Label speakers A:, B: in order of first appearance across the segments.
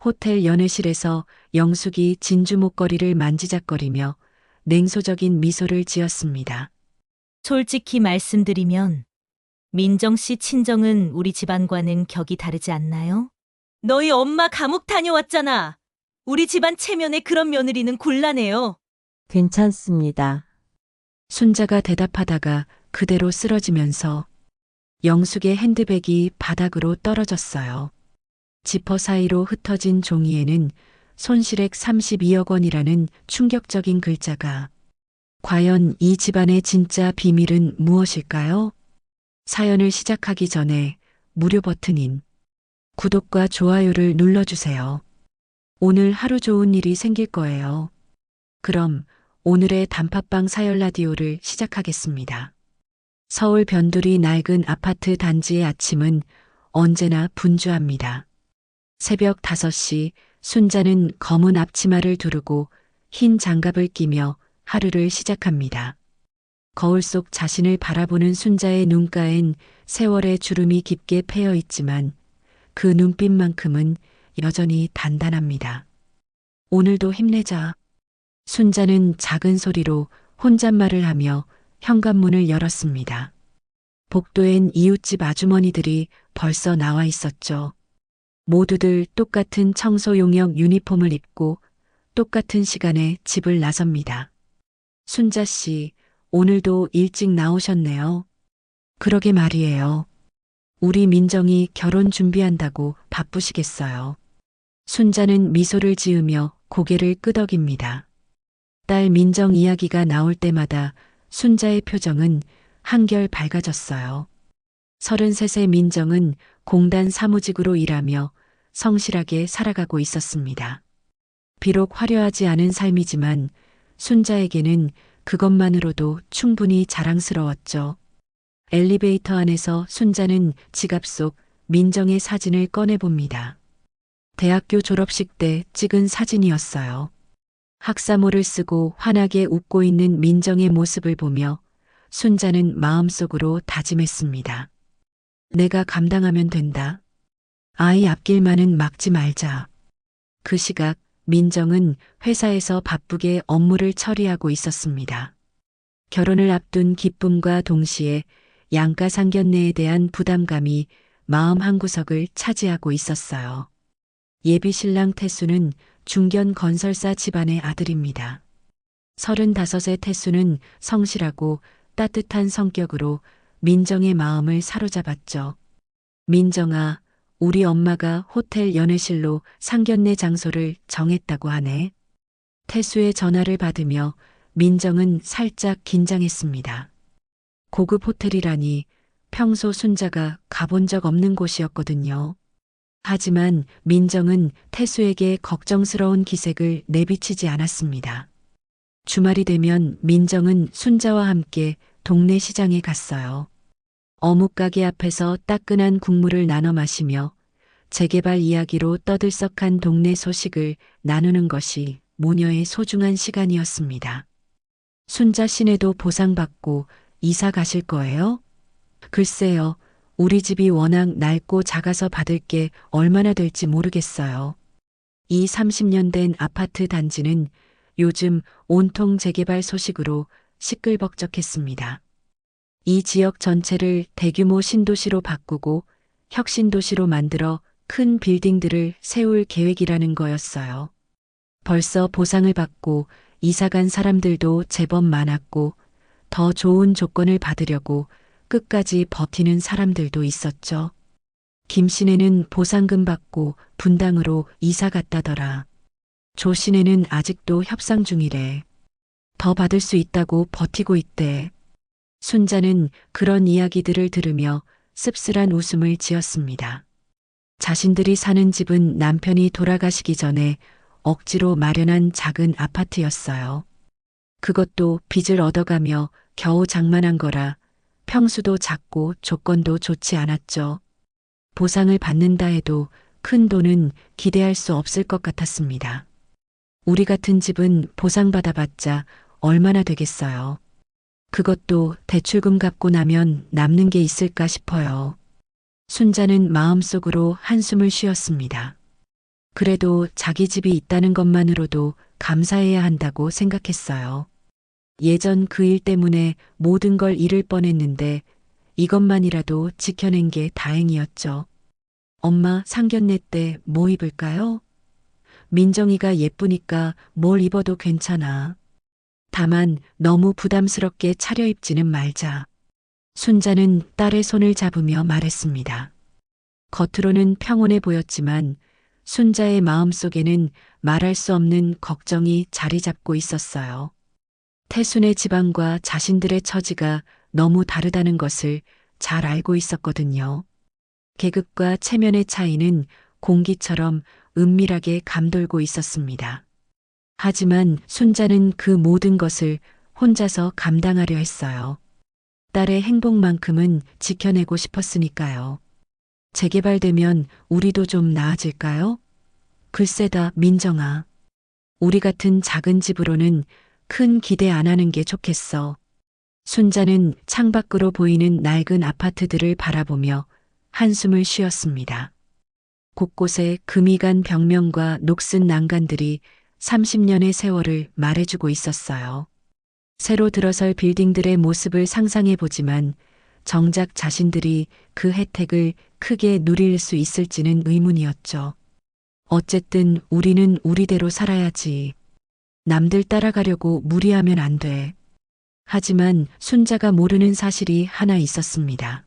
A: 호텔 연회실에서 영숙이 진주 목걸이를 만지작거리며 냉소적인 미소를 지었습니다.
B: 솔직히 말씀드리면 민정 씨 친정은 우리 집안과는 격이 다르지 않나요? 너희 엄마 감옥 다녀왔잖아. 우리 집안 체면에 그런 며느리는 곤란해요.
C: 괜찮습니다.
A: 순자가 대답하다가 그대로 쓰러지면서 영숙의 핸드백이 바닥으로 떨어졌어요. 지퍼 사이로 흩어진 종이에는 손실액 32억 원이라는 충격적인 글자가. 과연 이 집안의 진짜 비밀은 무엇일까요? 사연을 시작하기 전에 무료 버튼인 구독과 좋아요를 눌러주세요. 오늘 하루 좋은 일이 생길 거예요. 그럼 오늘의 단팥빵 사연 라디오를 시작하겠습니다. 서울 변두리 낡은 아파트 단지의 아침은 언제나 분주합니다. 새벽 5시 순자는 검은 앞치마를 두르고 흰 장갑을 끼며 하루를 시작합니다. 거울 속 자신을 바라보는 순자의 눈가엔 세월의 주름이 깊게 패여 있지만 그 눈빛만큼은 여전히 단단합니다. 오늘도 힘내자. 순자는 작은 소리로 혼잣말을 하며 현관문을 열었습니다. 복도엔 이웃집 아주머니들이 벌써 나와 있었죠. 모두들 똑같은 청소 용역 유니폼을 입고 똑같은 시간에 집을 나섭니다. 순자 씨, 오늘도 일찍 나오셨네요. 그러게 말이에요. 우리 민정이 결혼 준비한다고 바쁘시겠어요. 순자는 미소를 지으며 고개를 끄덕입니다. 딸 민정 이야기가 나올 때마다 순자의 표정은 한결 밝아졌어요. 33세 민정은 공단 사무직으로 일하며 성실하게 살아가고 있었습니다. 비록 화려하지 않은 삶이지만 순자에게는 그것만으로도 충분히 자랑스러웠죠. 엘리베이터 안에서 순자는 지갑 속 민정의 사진을 꺼내봅니다. 대학교 졸업식 때 찍은 사진이었어요. 학사모를 쓰고 환하게 웃고 있는 민정의 모습을 보며 순자는 마음속으로 다짐했습니다. 내가 감당하면 된다. 아이 앞길만은 막지 말자. 그 시각 민정은 회사에서 바쁘게 업무를 처리하고 있었습니다. 결혼을 앞둔 기쁨과 동시에 양가 상견례에 대한 부담감이 마음 한구석을 차지하고 있었어요. 예비 신랑 태수는 중견 건설사 집안의 아들입니다. 35의 태수는 성실하고 따뜻한 성격으로 민정의 마음을 사로잡았죠. 민정아, 우리 엄마가 호텔 연회실로 상견례 장소를 정했다고 하네. 태수의 전화를 받으며 민정은 살짝 긴장했습니다. 고급 호텔이라니 평소 순자가 가본 적 없는 곳이었거든요. 하지만 민정은 태수에게 걱정스러운 기색을 내비치지 않았습니다. 주말이 되면 민정은 순자와 함께 동네 시장에 갔어요. 어묵가게 앞에서 따끈한 국물을 나눠 마시며 재개발 이야기로 떠들썩한 동네 소식을 나누는 것이 모녀의 소중한 시간이었습니다. 순자 씨네도 보상받고 이사 가실 거예요? 글쎄요. 우리 집이 워낙 낡고 작아서 받을 게 얼마나 될지 모르겠어요. 이 30년 된 아파트 단지는 요즘 온통 재개발 소식으로 시끌벅적했습니다. 이 지역 전체를 대규모 신도시로 바꾸고 혁신도시로 만들어 큰 빌딩들을 세울 계획이라는 거였어요. 벌써 보상을 받고 이사간 사람들도 제법 많았고 더 좋은 조건을 받으려고 끝까지 버티는 사람들도 있었죠. 김 씨네는 보상금 받고 분당으로 이사 갔다더라. 조 씨네는 아직도 협상 중이래. 더 받을 수 있다고 버티고 있대. 순자는 그런 이야기들을 들으며 씁쓸한 웃음을 지었습니다. 자신들이 사는 집은 남편이 돌아가시기 전에 억지로 마련한 작은 아파트였어요. 그것도 빚을 얻어가며 겨우 장만한 거라 평수도 작고 조건도 좋지 않았죠. 보상을 받는다 해도 큰 돈은 기대할 수 없을 것 같았습니다. 우리 같은 집은 보상받아봤자 얼마나 되겠어요. 그것도 대출금 갚고 나면 남는 게 있을까 싶어요. 순자는 마음속으로 한숨을 쉬었습니다. 그래도 자기 집이 있다는 것만으로도 감사해야 한다고 생각했어요. 예전 그 일 때문에 모든 걸 잃을 뻔했는데 이것만이라도 지켜낸 게 다행이었죠. 엄마, 상견례 때 뭐 입을까요? 민정이가 예쁘니까 뭘 입어도 괜찮아. 다만 너무 부담스럽게 차려입지는 말자. 순자는 딸의 손을 잡으며 말했습니다. 겉으로는 평온해 보였지만 순자의 마음속에는 말할 수 없는 걱정이 자리 잡고 있었어요. 태순의 집안과 자신들의 처지가 너무 다르다는 것을 잘 알고 있었거든요. 계급과 체면의 차이는 공기처럼 은밀하게 감돌고 있었습니다. 하지만 순자는 그 모든 것을 혼자서 감당하려 했어요. 딸의 행복만큼은 지켜내고 싶었으니까요. 재개발되면 우리도 좀 나아질까요? 글쎄다, 민정아. 우리 같은 작은 집으로는 큰 기대 안 하는 게 좋겠어. 순자는 창밖으로 보이는 낡은 아파트들을 바라보며 한숨을 쉬었습니다. 곳곳에 금이 간 벽면과 녹슨 난간들이 30년의 세월을 말해주고 있었어요. 새로 들어설 빌딩들의 모습을 상상해 보지만 정작 자신들이 그 혜택을 크게 누릴 수 있을지는 의문이었죠. 어쨌든 우리는 우리대로 살아야지. 남들 따라가려고 무리하면 안 돼. 하지만 순자가 모르는 사실이 하나 있었습니다.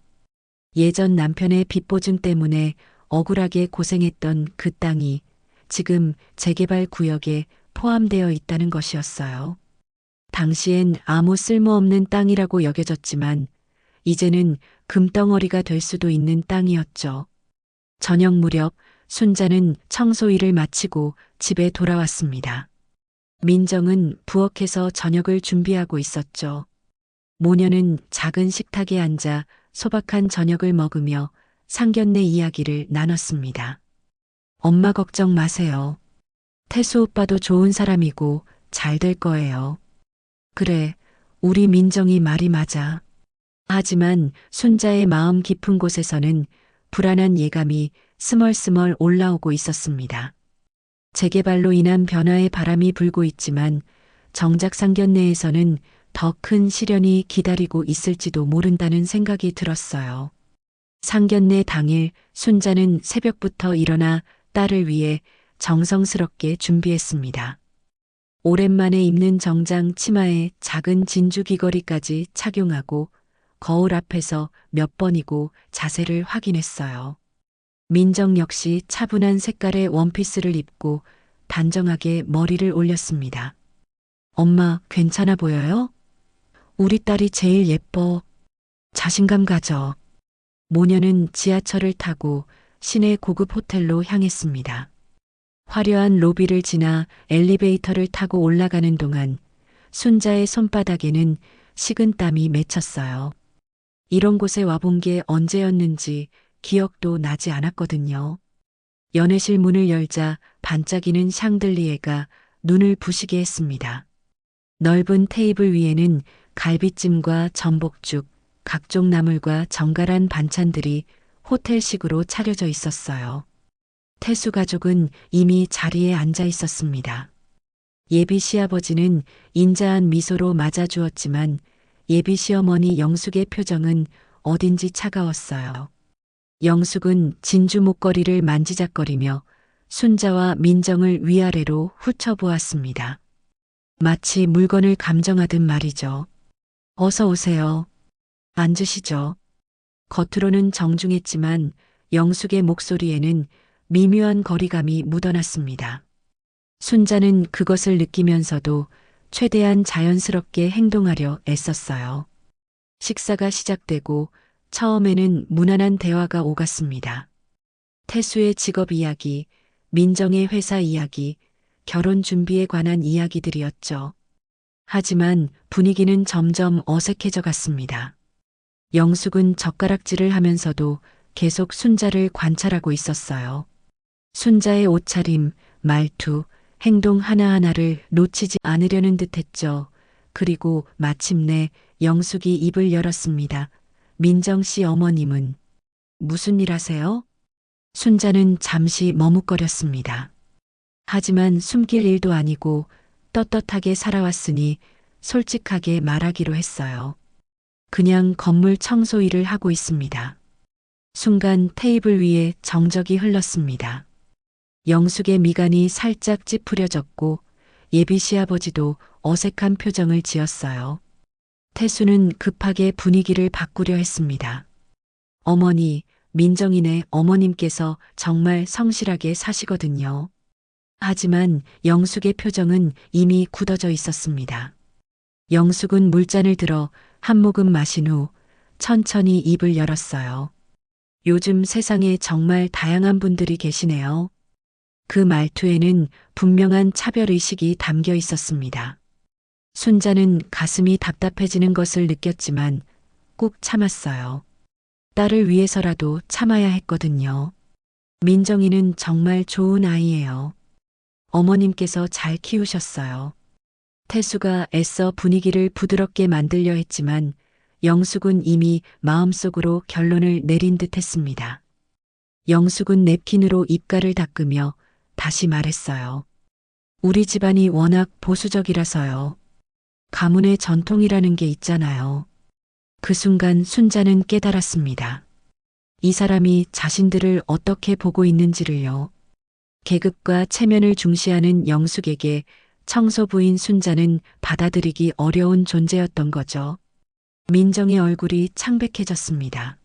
A: 예전 남편의 빚보증 때문에 억울하게 고생했던 그 땅이 지금 재개발 구역에 포함되어 있다는 것이었어요. 당시엔 아무 쓸모없는 땅이라고 여겨졌지만 이제는 금덩어리가 될 수도 있는 땅이었죠. 저녁 무렵 순자는 청소 일을 마치고 집에 돌아왔습니다. 민정은 부엌에서 저녁을 준비하고 있었죠. 모녀는 작은 식탁에 앉아 소박한 저녁을 먹으며 상견례 이야기를 나눴습니다. 엄마 걱정 마세요. 태수 오빠도 좋은 사람이고 잘 될 거예요. 그래, 우리 민정이 말이 맞아. 하지만 순자의 마음 깊은 곳에서는 불안한 예감이 스멀스멀 올라오고 있었습니다. 재개발로 인한 변화의 바람이 불고 있지만 정작 상견례에서는 더 큰 시련이 기다리고 있을지도 모른다는 생각이 들었어요. 상견례 당일 순자는 새벽부터 일어나 딸을 위해 정성스럽게 준비했습니다. 오랜만에 입는 정장 치마에 작은 진주 귀걸이까지 착용하고 거울 앞에서 몇 번이고 자세를 확인했어요. 민정 역시 차분한 색깔의 원피스를 입고 단정하게 머리를 올렸습니다. 엄마, 괜찮아 보여요? 우리 딸이 제일 예뻐. 자신감 가져. 모녀는 지하철을 타고 시내 고급 호텔로 향했습니다. 화려한 로비를 지나 엘리베이터를 타고 올라가는 동안 순자의 손바닥에는 식은땀이 맺혔어요. 이런 곳에 와본 게 언제였는지 기억도 나지 않았거든요. 연애실 문을 열자 반짝이는 샹들리에가 눈을 부시게 했습니다. 넓은 테이블 위에는 갈비찜과 전복죽, 각종 나물과 정갈한 반찬들이 호텔식으로 차려져 있었어요. 태수 가족은 이미 자리에 앉아 있었습니다. 예비 시아버지는 인자한 미소로 맞아주었지만 예비 시어머니 영숙의 표정은 어딘지 차가웠어요. 영숙은 진주 목걸이를 만지작거리며 순자와 민정을 위아래로 훑어보았습니다. 마치 물건을 감정하듯 말이죠. 어서 오세요. 앉으시죠. 겉으로는 정중했지만 영숙의 목소리에는 미묘한 거리감이 묻어났습니다. 순자는 그것을 느끼면서도 최대한 자연스럽게 행동하려 애썼어요. 식사가 시작되고 처음에는 무난한 대화가 오갔습니다. 태수의 직업 이야기, 민정의 회사 이야기, 결혼 준비에 관한 이야기들이었죠. 하지만 분위기는 점점 어색해져 갔습니다. 영숙은 젓가락질을 하면서도 계속 순자를 관찰하고 있었어요. 순자의 옷차림, 말투, 행동 하나하나를 놓치지 않으려는 듯했죠. 그리고 마침내 영숙이 입을 열었습니다. 민정 씨 어머님은 무슨 일 하세요? 순자는 잠시 머뭇거렸습니다. 하지만 숨길 일도 아니고 떳떳하게 살아왔으니 솔직하게 말하기로 했어요. 그냥 건물 청소 일을 하고 있습니다. 순간 테이블 위에 정적이 흘렀습니다. 영숙의 미간이 살짝 찌푸려졌고 예비 시아버지도 어색한 표정을 지었어요. 태수는 급하게 분위기를 바꾸려 했습니다. 어머니, 민정이네 어머님께서 정말 성실하게 사시거든요. 하지만 영숙의 표정은 이미 굳어져 있었습니다. 영숙은 물잔을 들어 한 모금 마신 후 천천히 입을 열었어요. 요즘 세상에 정말 다양한 분들이 계시네요. 그 말투에는 분명한 차별의식이 담겨 있었습니다. 순자는 가슴이 답답해지는 것을 느꼈지만 꾹 참았어요. 딸을 위해서라도 참아야 했거든요. 민정이는 정말 좋은 아이예요. 어머님께서 잘 키우셨어요. 태수가 애써 분위기를 부드럽게 만들려 했지만 영숙은 이미 마음속으로 결론을 내린 듯 했습니다. 영숙은 냅킨으로 입가를 닦으며 다시 말했어요. 우리 집안이 워낙 보수적이라서요. 가문의 전통이라는 게 있잖아요. 그 순간 순자는 깨달았습니다. 이 사람이 자신들을 어떻게 보고 있는지를요. 계급과 체면을 중시하는 영숙에게 청소부인 순자는 받아들이기 어려운 존재였던 거죠. 민정의 얼굴이 창백해졌습니다.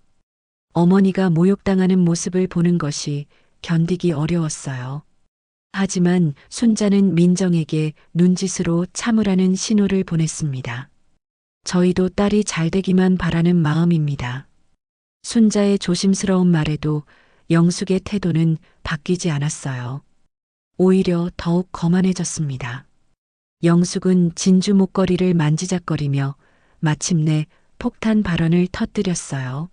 A: 어머니가 모욕당하는 모습을 보는 것이 견디기 어려웠어요. 하지만 순자는 민정에게 눈짓으로 참으라는 신호를 보냈습니다. 저희도 딸이 잘 되기만 바라는 마음입니다. 순자의 조심스러운 말에도 영숙의 태도는 바뀌지 않았어요. 오히려 더욱 거만해졌습니다. 영숙은 진주 목걸이를 만지작거리며 마침내 폭탄 발언을 터뜨렸어요.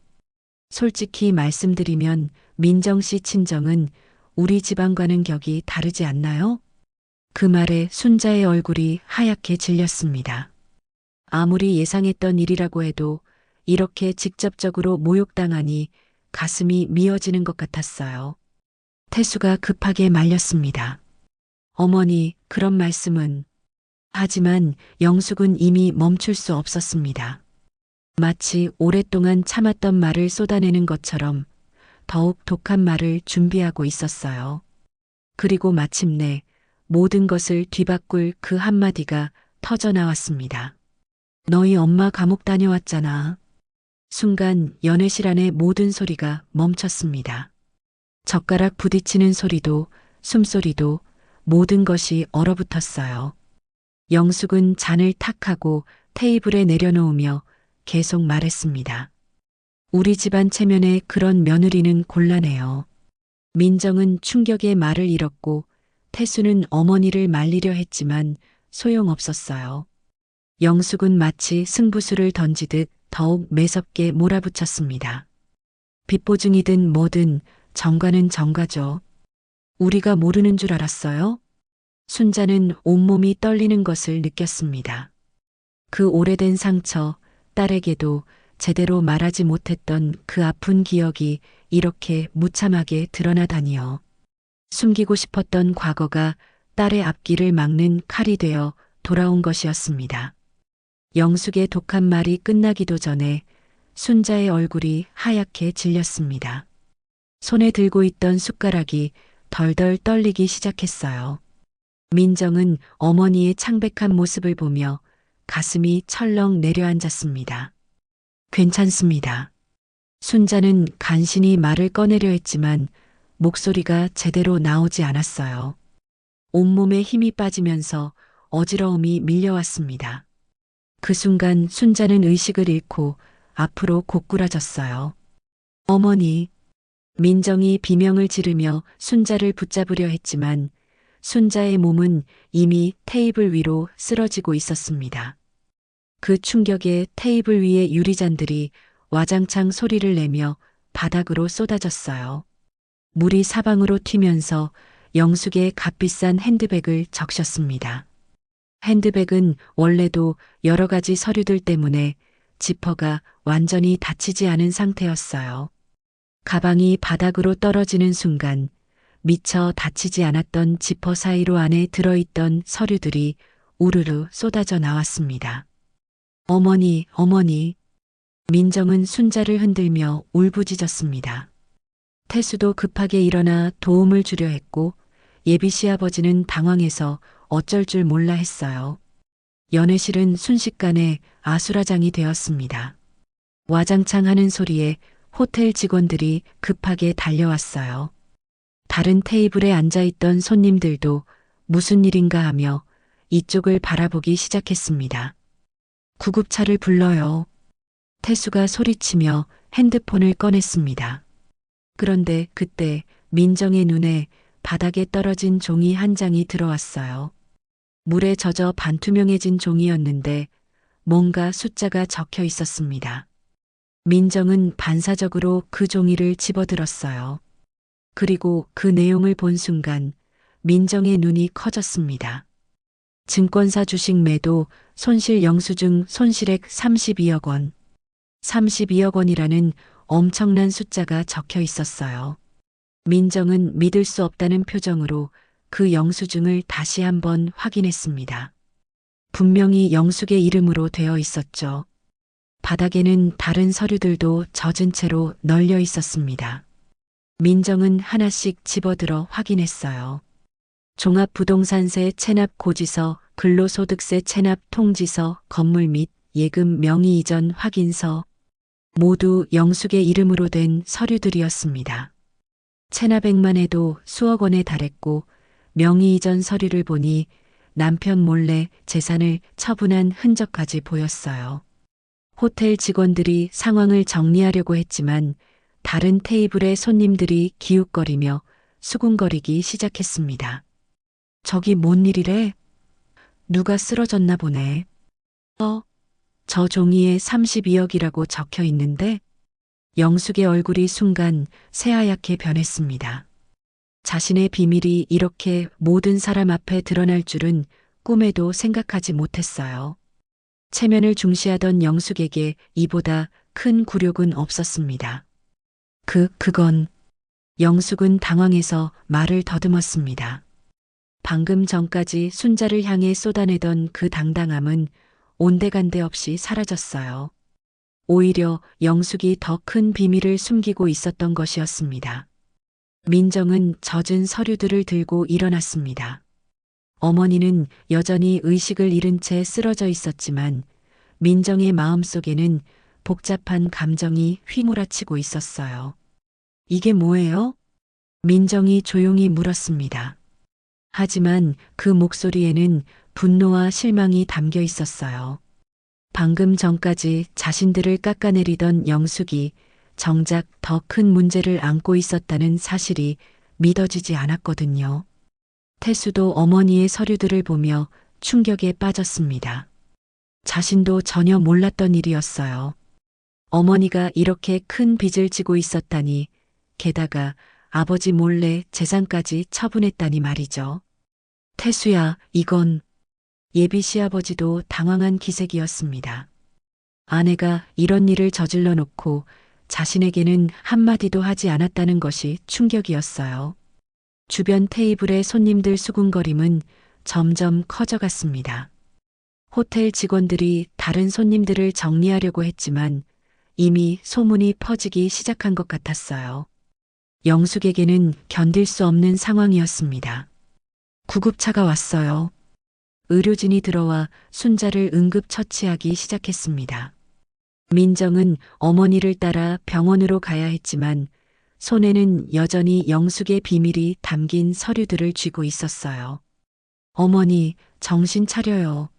A: 솔직히 말씀드리면 민정 씨 친정은 우리 집안과는 격이 다르지 않나요? 그 말에 순자의 얼굴이 하얗게 질렸습니다. 아무리 예상했던 일이라고 해도 이렇게 직접적으로 모욕당하니 가슴이 미어지는 것 같았어요. 태수가 급하게 말렸습니다. 어머니, 그런 말씀은. 하지만 영숙은 이미 멈출 수 없었습니다. 마치 오랫동안 참았던 말을 쏟아내는 것처럼 더욱 독한 말을 준비하고 있었어요. 그리고 마침내 모든 것을 뒤바꿀 그 한마디가 터져나왔습니다. 너희 엄마 감옥 다녀왔잖아. 순간 연애실 안의 모든 소리가 멈췄습니다. 젓가락 부딪히는 소리도 숨소리도 모든 것이 얼어붙었어요. 영숙은 잔을 탁 하고 테이블에 내려놓으며 계속 말했습니다. 우리 집안 체면에 그런 며느리는 곤란해요. 민정은 충격에 말을 잃었고 태수는 어머니를 말리려 했지만 소용없었어요. 영숙은 마치 승부수를 던지듯 더욱 매섭게 몰아붙였습니다. 빚보증이든 뭐든 정가는 정가죠. 우리가 모르는 줄 알았어요? 순자는 온몸이 떨리는 것을 느꼈습니다. 그 오래된 상처, 딸에게도 제대로 말하지 못했던 그 아픈 기억이 이렇게 무참하게 드러나다니요. 숨기고 싶었던 과거가 딸의 앞길을 막는 칼이 되어 돌아온 것이었습니다. 영숙의 독한 말이 끝나기도 전에 순자의 얼굴이 하얗게 질렸습니다. 손에 들고 있던 숟가락이 덜덜 떨리기 시작했어요. 민정은 어머니의 창백한 모습을 보며 가슴이 철렁 내려앉았습니다. 괜찮습니다. 순자는 간신히 말을 꺼내려 했지만 목소리가 제대로 나오지 않았어요. 온몸에 힘이 빠지면서 어지러움이 밀려왔습니다. 그 순간 순자는 의식을 잃고 앞으로 고꾸라졌어요. 어머니, 민정이 비명을 지르며 순자를 붙잡으려 했지만 순자의 몸은 이미 테이블 위로 쓰러지고 있었습니다. 그 충격에 테이블 위의 유리잔들이 와장창 소리를 내며 바닥으로 쏟아졌어요. 물이 사방으로 튀면서 영숙의 값비싼 핸드백을 적셨습니다. 핸드백은 원래도 여러 가지 서류들 때문에 지퍼가 완전히 닫히지 않은 상태였어요. 가방이 바닥으로 떨어지는 순간 미처 닫히지 않았던 지퍼 사이로 안에 들어있던 서류들이 우르르 쏟아져 나왔습니다. 어머니, 어머니. 민정은 순자를 흔들며 울부짖었습니다. 태수도 급하게 일어나 도움을 주려 했고 예비 시아버지는 당황해서 어쩔 줄 몰라 했어요. 연회실은 순식간에 아수라장이 되었습니다. 와장창 하는 소리에 호텔 직원들이 급하게 달려왔어요. 다른 테이블에 앉아있던 손님들도 무슨 일인가 하며 이쪽을 바라보기 시작했습니다. 구급차를 불러요. 태수가 소리치며 핸드폰을 꺼냈습니다. 그런데 그때 민정의 눈에 바닥에 떨어진 종이 한 장이 들어왔어요. 물에 젖어 반투명해진 종이였는데 뭔가 숫자가 적혀 있었습니다. 민정은 반사적으로 그 종이를 집어들었어요. 그리고 그 내용을 본 순간 민정의 눈이 커졌습니다. 증권사 주식 매도, 손실 영수증 손실액 32억 원. 32억 원이라는 엄청난 숫자가 적혀 있었어요. 민정은 믿을 수 없다는 표정으로 그 영수증을 다시 한번 확인했습니다. 분명히 영숙의 이름으로 되어 있었죠. 바닥에는 다른 서류들도 젖은 채로 널려 있었습니다. 민정은 하나씩 집어들어 확인했어요. 종합부동산세 체납 고지서, 근로소득세 체납 통지서, 건물 및 예금 명의 이전 확인서, 모두 영숙의 이름으로 된 서류들이었습니다. 체납액만 해도 수억 원에 달했고 명의 이전 서류를 보니 남편 몰래 재산을 처분한 흔적까지 보였어요. 호텔 직원들이 상황을 정리하려고 했지만 다른 테이블의 손님들이 기웃거리며 수군거리기 시작했습니다. 저기 뭔 일이래? 누가 쓰러졌나 보네. 저 종이에 32억이라고 적혀 있는데 영숙의 얼굴이 순간 새하얗게 변했습니다. 자신의 비밀이 이렇게 모든 사람 앞에 드러날 줄은 꿈에도 생각하지 못했어요. 체면을 중시하던 영숙에게 이보다 큰 굴욕은 없었습니다. 그건 영숙은 당황해서 말을 더듬었습니다. 방금 전까지 순자를 향해 쏟아내던 그 당당함은 온데간데 없이 사라졌어요. 오히려 영숙이 더 큰 비밀을 숨기고 있었던 것이었습니다. 민정은 젖은 서류들을 들고 일어났습니다. 어머니는 여전히 의식을 잃은 채 쓰러져 있었지만 민정의 마음속에는 복잡한 감정이 휘몰아치고 있었어요. 이게 뭐예요? 민정이 조용히 물었습니다. 하지만 그 목소리에는 분노와 실망이 담겨 있었어요. 방금 전까지 자신들을 깎아내리던 영숙이 정작 더 큰 문제를 안고 있었다는 사실이 믿어지지 않았거든요. 태수도 어머니의 서류들을 보며 충격에 빠졌습니다. 자신도 전혀 몰랐던 일이었어요. 어머니가 이렇게 큰 빚을 지고 있었다니, 게다가 아버지 몰래 재산까지 처분했다니 말이죠. 태수야, 이건... 예비 시아버지도 당황한 기색이었습니다. 아내가 이런 일을 저질러 놓고 자신에게는 한마디도 하지 않았다는 것이 충격이었어요. 주변 테이블의 손님들 수군거림은 점점 커져갔습니다. 호텔 직원들이 다른 손님들을 정리하려고 했지만 이미 소문이 퍼지기 시작한 것 같았어요. 영숙에게는 견딜 수 없는 상황이었습니다. 구급차가 왔어요. 의료진이 들어와 순자를 응급처치하기 시작했습니다. 민정은 어머니를 따라 병원으로 가야 했지만 손에는 여전히 영숙의 비밀이 담긴 서류들을 쥐고 있었어요. 어머니, 정신 차려요.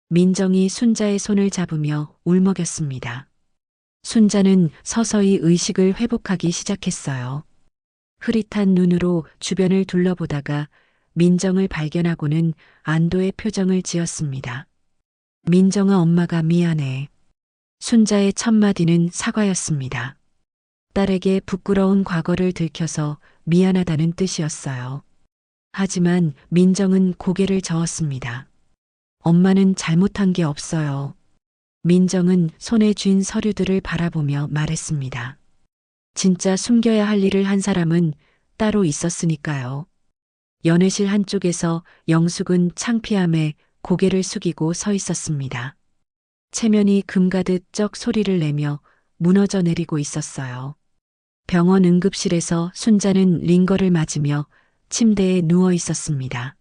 A: 민정이 순자의 손을 잡으며 울먹였습니다. 순자는 서서히 의식을 회복하기 시작했어요. 흐릿한 눈으로 주변을 둘러보다가 민정을 발견하고는 안도의 표정을 지었습니다. 민정아, 엄마가 미안해. 순자의 첫 마디는 사과였습니다. 딸에게 부끄러운 과거를 들켜서 미안하다는 뜻이었어요. 하지만 민정은 고개를 저었습니다. 엄마는 잘못한 게 없어요. 민정은 손에 쥔 서류들을 바라보며 말했습니다. 진짜 숨겨야 할 일을 한 사람은 따로 있었으니까요. 연회실 한쪽에서 영숙은 창피함에 고개를 숙이고 서 있었습니다. 체면이 금가듯 쩍 소리를 내며 무너져 내리고 있었어요. 병원 응급실에서 순자는 링거를 맞으며 침대에 누워 있었습니다.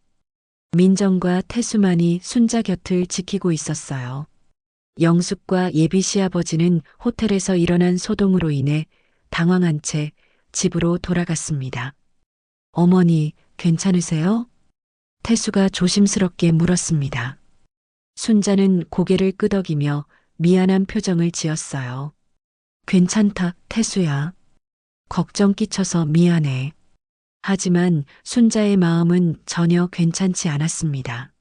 A: 민정과 태수만이 순자 곁을 지키고 있었어요. 영숙과 예비 시아버지는 호텔에서 일어난 소동으로 인해 당황한 채 집으로 돌아갔습니다. 어머니, 괜찮으세요? 태수가 조심스럽게 물었습니다. 순자는 고개를 끄덕이며 미안한 표정을 지었어요. 괜찮다, 태수야. 걱정 끼쳐서 미안해. 하지만 순자의 마음은 전혀 괜찮지 않았습니다.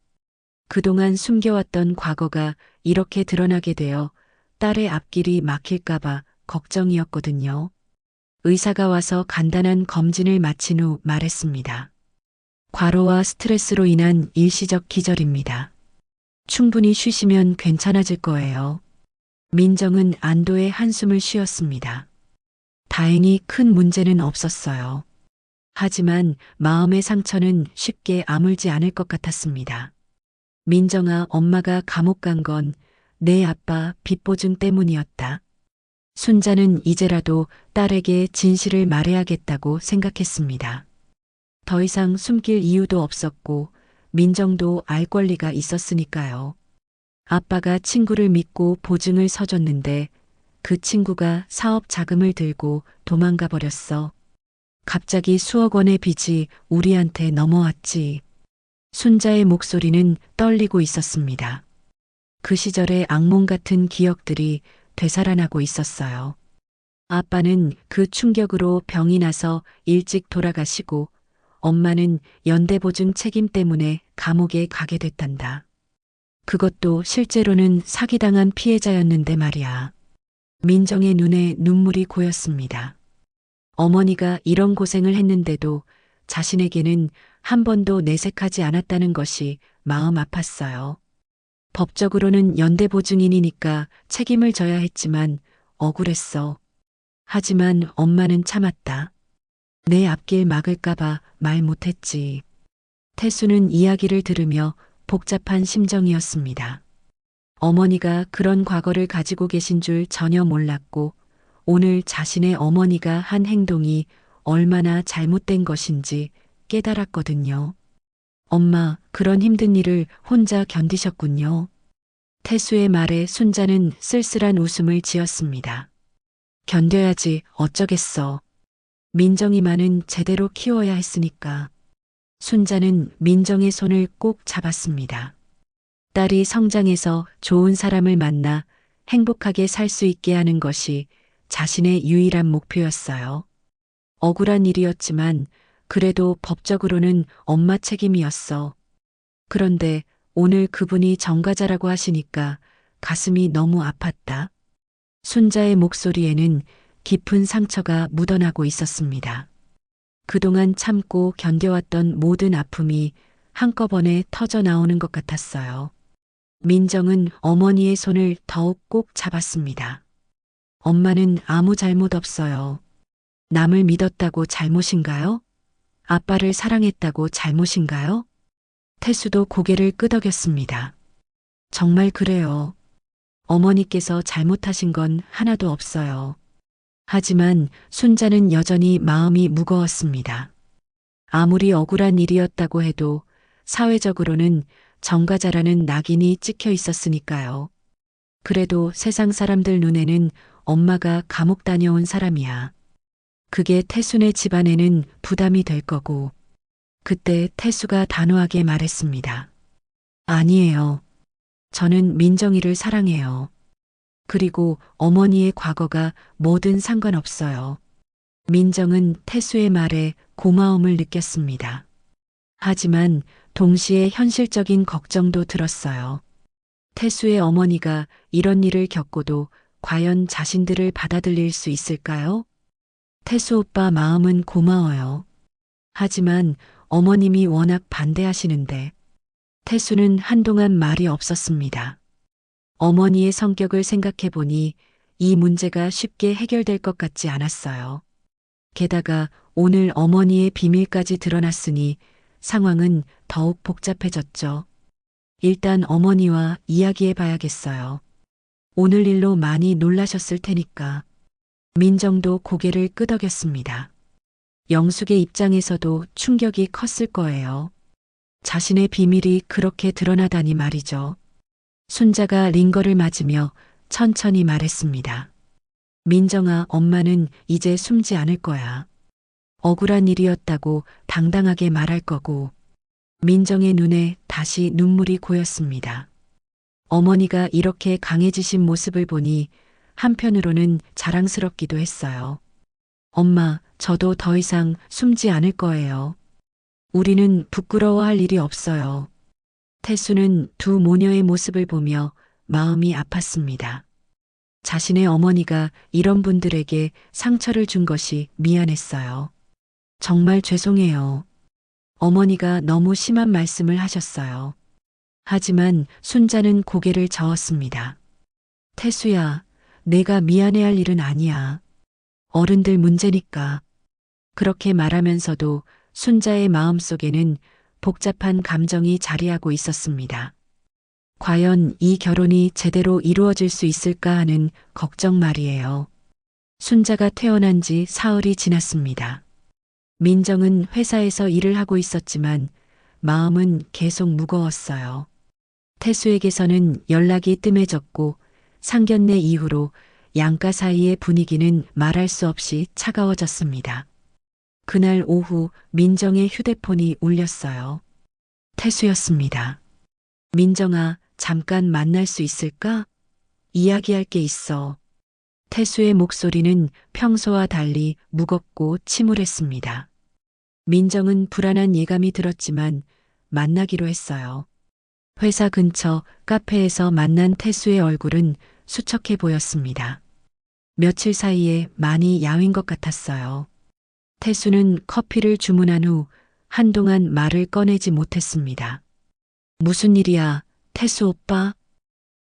A: 그동안 숨겨왔던 과거가 이렇게 드러나게 되어 딸의 앞길이 막힐까봐 걱정이었거든요. 의사가 와서 간단한 검진을 마친 후 말했습니다. 과로와 스트레스로 인한 일시적 기절입니다. 충분히 쉬시면 괜찮아질 거예요. 민정은 안도의 한숨을 쉬었습니다. 다행히 큰 문제는 없었어요. 하지만 마음의 상처는 쉽게 아물지 않을 것 같았습니다. 민정아, 엄마가 감옥 간 건 내 아빠 빚보증 때문이었다. 순자는 이제라도 딸에게 진실을 말해야겠다고 생각했습니다. 더 이상 숨길 이유도 없었고 민정도 알 권리가 있었으니까요. 아빠가 친구를 믿고 보증을 서줬는데 그 친구가 사업 자금을 들고 도망가 버렸어. 갑자기 수억 원의 빚이 우리한테 넘어왔지. 순자의 목소리는 떨리고 있었습니다. 그 시절의 악몽 같은 기억들이 되살아나고 있었어요. 아빠는 그 충격으로 병이 나서 일찍 돌아가시고 엄마는 연대보증 책임 때문에 감옥에 가게 됐단다. 그것도 실제로는 사기당한 피해자였는데 말이야. 민정의 눈에 눈물이 고였습니다. 어머니가 이런 고생을 했는데도 자신에게는 한 번도 내색하지 않았다는 것이 마음 아팠어요. 법적으로는 연대보증인이니까 책임을 져야 했지만 억울했어. 하지만 엄마는 참았다. 내 앞길 막을까봐 말 못했지. 태수는 이야기를 들으며 복잡한 심정이었습니다. 어머니가 그런 과거를 가지고 계신 줄 전혀 몰랐고 오늘 자신의 어머니가 한 행동이 얼마나 잘못된 것인지 깨달았거든요. 엄마, 그런 힘든 일을 혼자 견디셨군요. 태수의 말에 순자는 쓸쓸한 웃음을 지었습니다. 견뎌야지 어쩌겠어. 민정이만은 제대로 키워야 했으니까. 순자는 민정의 손을 꼭 잡았습니다. 딸이 성장해서 좋은 사람을 만나 행복하게 살 수 있게 하는 것이 자신의 유일한 목표였어요. 억울한 일이었지만 그래도 법적으로는 엄마 책임이었어. 그런데 오늘 그분이 전과자라고 하시니까 가슴이 너무 아팠다. 순자의 목소리에는 깊은 상처가 묻어나고 있었습니다. 그동안 참고 견뎌왔던 모든 아픔이 한꺼번에 터져 나오는 것 같았어요. 민정은 어머니의 손을 더욱 꼭 잡았습니다. 엄마는 아무 잘못 없어요. 남을 믿었다고 잘못인가요? 아빠를 사랑했다고 잘못인가요? 태수도 고개를 끄덕였습니다. 정말 그래요. 어머니께서 잘못하신 건 하나도 없어요. 하지만 순자는 여전히 마음이 무거웠습니다. 아무리 억울한 일이었다고 해도 사회적으로는 전과자라는 낙인이 찍혀 있었으니까요. 그래도 세상 사람들 눈에는 엄마가 감옥 다녀온 사람이야. 그게 태순의 집안에는 부담이 될 거고. 그때 태수가 단호하게 말했습니다. 아니에요. 저는 민정이를 사랑해요. 그리고 어머니의 과거가 뭐든 상관없어요. 민정은 태수의 말에 고마움을 느꼈습니다. 하지만 동시에 현실적인 걱정도 들었어요. 태수의 어머니가 이런 일을 겪고도 과연 자신들을 받아들일 수 있을까요? 태수 오빠 마음은 고마워요. 하지만 어머님이 워낙 반대하시는데. 태수는 한동안 말이 없었습니다. 어머니의 성격을 생각해 보니 이 문제가 쉽게 해결될 것 같지 않았어요. 게다가 오늘 어머니의 비밀까지 드러났으니 상황은 더욱 복잡해졌죠. 일단 어머니와 이야기해 봐야겠어요. 오늘 일로 많이 놀라셨을 테니까. 민정도 고개를 끄덕였습니다. 영숙의 입장에서도 충격이 컸을 거예요. 자신의 비밀이 그렇게 드러나다니 말이죠. 순자가 링거를 맞으며 천천히 말했습니다. 민정아, 엄마는 이제 숨지 않을 거야. 억울한 일이었다고 당당하게 말할 거고. 민정의 눈에 다시 눈물이 고였습니다. 어머니가 이렇게 강해지신 모습을 보니 한편으로는 자랑스럽기도 했어요. 엄마, 저도 더 이상 숨지 않을 거예요. 우리는 부끄러워할 일이 없어요. 태수는 두 모녀의 모습을 보며 마음이 아팠습니다. 자신의 어머니가 이런 분들에게 상처를 준 것이 미안했어요. 정말 죄송해요. 어머니가 너무 심한 말씀을 하셨어요. 하지만 순자는 고개를 저었습니다. 태수야, 내가 미안해할 일은 아니야. 어른들 문제니까. 그렇게 말하면서도 순자의 마음속에는 복잡한 감정이 자리하고 있었습니다. 과연 이 결혼이 제대로 이루어질 수 있을까 하는 걱정 말이에요. 순자가 태어난 지 사흘이 지났습니다. 민정은 회사에서 일을 하고 있었지만 마음은 계속 무거웠어요. 태수에게서는 연락이 뜸해졌고 상견례 이후로 양가 사이의 분위기는 말할 수 없이 차가워졌습니다. 그날 오후 민정의 휴대폰이 울렸어요. 태수였습니다. 민정아, 잠깐 만날 수 있을까? 이야기할 게 있어. 태수의 목소리는 평소와 달리 무겁고 침울했습니다. 민정은 불안한 예감이 들었지만 만나기로 했어요. 회사 근처 카페에서 만난 태수의 얼굴은 수척해 보였습니다. 며칠 사이에 많이 야윈 것 같았어요. 태수는 커피를 주문한 후 한동안 말을 꺼내지 못했습니다. 무슨 일이야, 태수 오빠?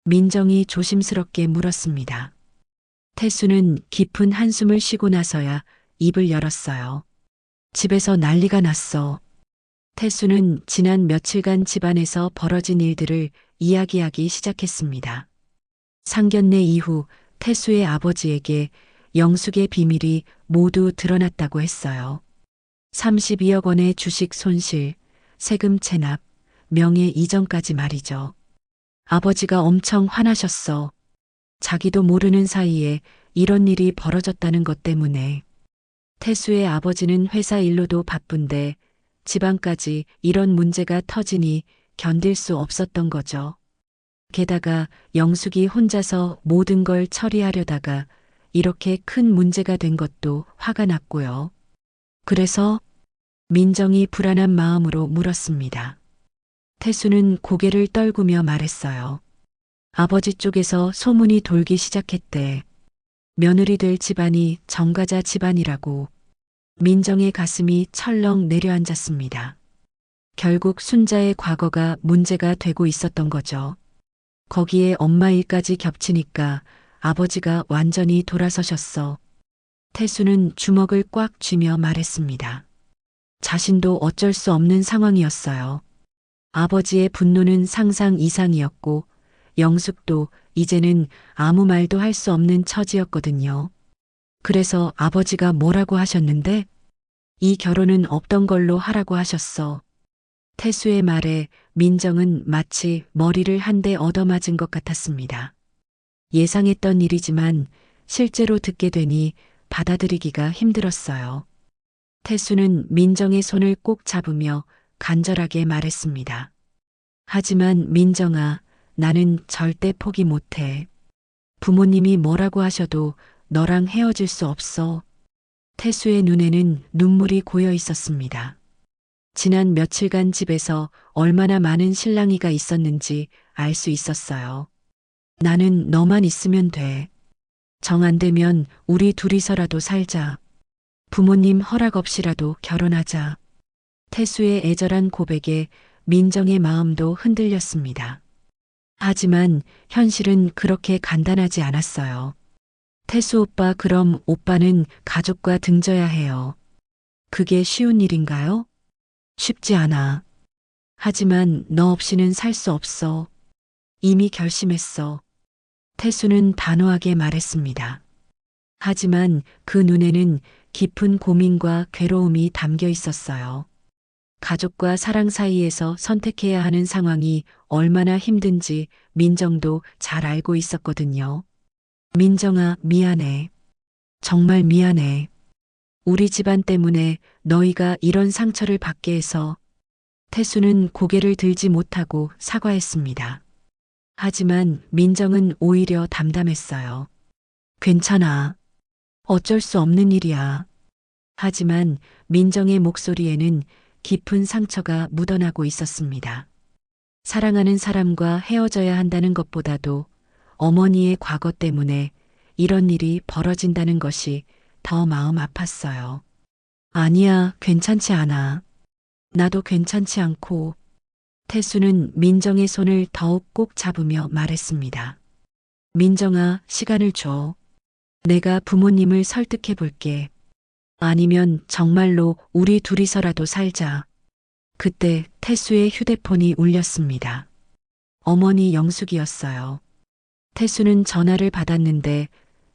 A: 민정이 조심스럽게 물었습니다. 태수는 깊은 한숨을 쉬고 나서야 입을 열었어요. 집에서 난리가 났어. 태수는 지난 며칠간 집안에서 벌어진 일들을 이야기하기 시작했습니다. 상견례 이후 태수의 아버지에게 영숙의 비밀이 모두 드러났다고 했어요. 32억 원의 주식 손실, 세금 체납, 명예 이전까지 말이죠. 아버지가 엄청 화나셨어. 자기도 모르는 사이에 이런 일이 벌어졌다는 것 때문에. 태수의 아버지는 회사 일로도 바쁜데 집안까지 이런 문제가 터지니 견딜 수 없었던 거죠. 게다가 영숙이 혼자서 모든 걸 처리하려다가 이렇게 큰 문제가 된 것도 화가 났고요. 그래서 민정이 불안한 마음으로 물었습니다. 태수는 고개를 떨구며 말했어요. 아버지 쪽에서 소문이 돌기 시작했대. 며느리 될 집안이 정가자 집안이라고. 민정의 가슴이 철렁 내려앉았습니다. 결국 순자의 과거가 문제가 되고 있었던 거죠. 거기에 엄마 일까지 겹치니까 아버지가 완전히 돌아서셨어. 태수는 주먹을 꽉 쥐며 말했습니다. 자신도 어쩔 수 없는 상황이었어요. 아버지의 분노는 상상 이상이었고 영숙도 이제는 아무 말도 할 수 없는 처지였거든요. 그래서 아버지가 뭐라고 하셨는데? 이 결혼은 없던 걸로 하라고 하셨어. 태수의 말에 민정은 마치 머리를 한 대 얻어맞은 것 같았습니다. 예상했던 일이지만 실제로 듣게 되니 받아들이기가 힘들었어요. 태수는 민정의 손을 꼭 잡으며 간절하게 말했습니다. 하지만 민정아, 나는 절대 포기 못해. 부모님이 뭐라고 하셔도 너랑 헤어질 수 없어. 태수의 눈에는 눈물이 고여 있었습니다. 지난 며칠간 집에서 얼마나 많은 실랑이가 있었는지 알 수 있었어요. 나는 너만 있으면 돼. 정 안 되면 우리 둘이서라도 살자. 부모님 허락 없이라도 결혼하자. 태수의 애절한 고백에 민정의 마음도 흔들렸습니다. 하지만 현실은 그렇게 간단하지 않았어요. 태수 오빠, 그럼 오빠는 가족과 등져야 해요. 그게 쉬운 일인가요? 쉽지 않아. 하지만 너 없이는 살 수 없어. 이미 결심했어. 태수는 단호하게 말했습니다. 하지만 그 눈에는 깊은 고민과 괴로움이 담겨 있었어요. 가족과 사랑 사이에서 선택해야 하는 상황이 얼마나 힘든지 민정도 잘 알고 있었거든요. 민정아, 미안해. 정말 미안해. 우리 집안 때문에 너희가 이런 상처를 받게 해서. 태수는 고개를 들지 못하고 사과했습니다. 하지만 민정은 오히려 담담했어요. 괜찮아. 어쩔 수 없는 일이야. 하지만 민정의 목소리에는 깊은 상처가 묻어나고 있었습니다. 사랑하는 사람과 헤어져야 한다는 것보다도 어머니의 과거 때문에 이런 일이 벌어진다는 것이 더 마음 아팠어요. 아니야, 괜찮지 않아. 나도 괜찮지 않고. 태수는 민정의 손을 더욱 꼭 잡으며 말했습니다. 민정아, 시간을 줘. 내가 부모님을 설득해 볼게. 아니면 정말로 우리 둘이서라도 살자. 그때 태수의 휴대폰이 울렸습니다. 어머니 영숙이었어요. 태수는 전화를 받았는데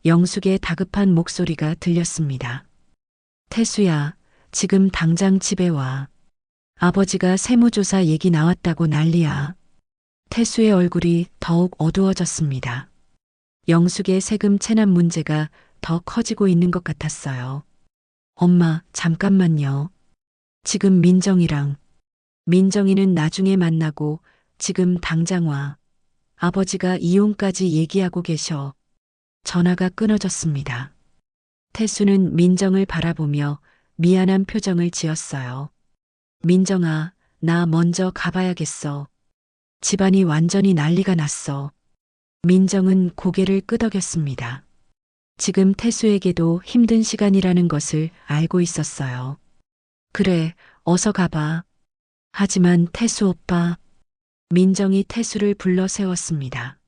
A: 영숙의 다급한 목소리가 들렸습니다. 태수야, 지금 당장 집에 와. 아버지가 세무조사 얘기 나왔다고 난리야. 태수의 얼굴이 더욱 어두워졌습니다. 영숙의 세금 체납 문제가 더 커지고 있는 것 같았어요. 엄마, 잠깐만요. 지금 민정이는 나중에 만나고 지금 당장 와. 아버지가 이혼까지 얘기하고 계셔. 전화가 끊어졌습니다. 태수는 민정을 바라보며 미안한 표정을 지었어요. 민정아, 나 먼저 가봐야겠어. 집안이 완전히 난리가 났어. 민정은 고개를 끄덕였습니다. 지금 태수에게도 힘든 시간이라는 것을 알고 있었어요. 그래, 어서 가봐. 하지만 태수 오빠. 민정이 태수를 불러 세웠습니다.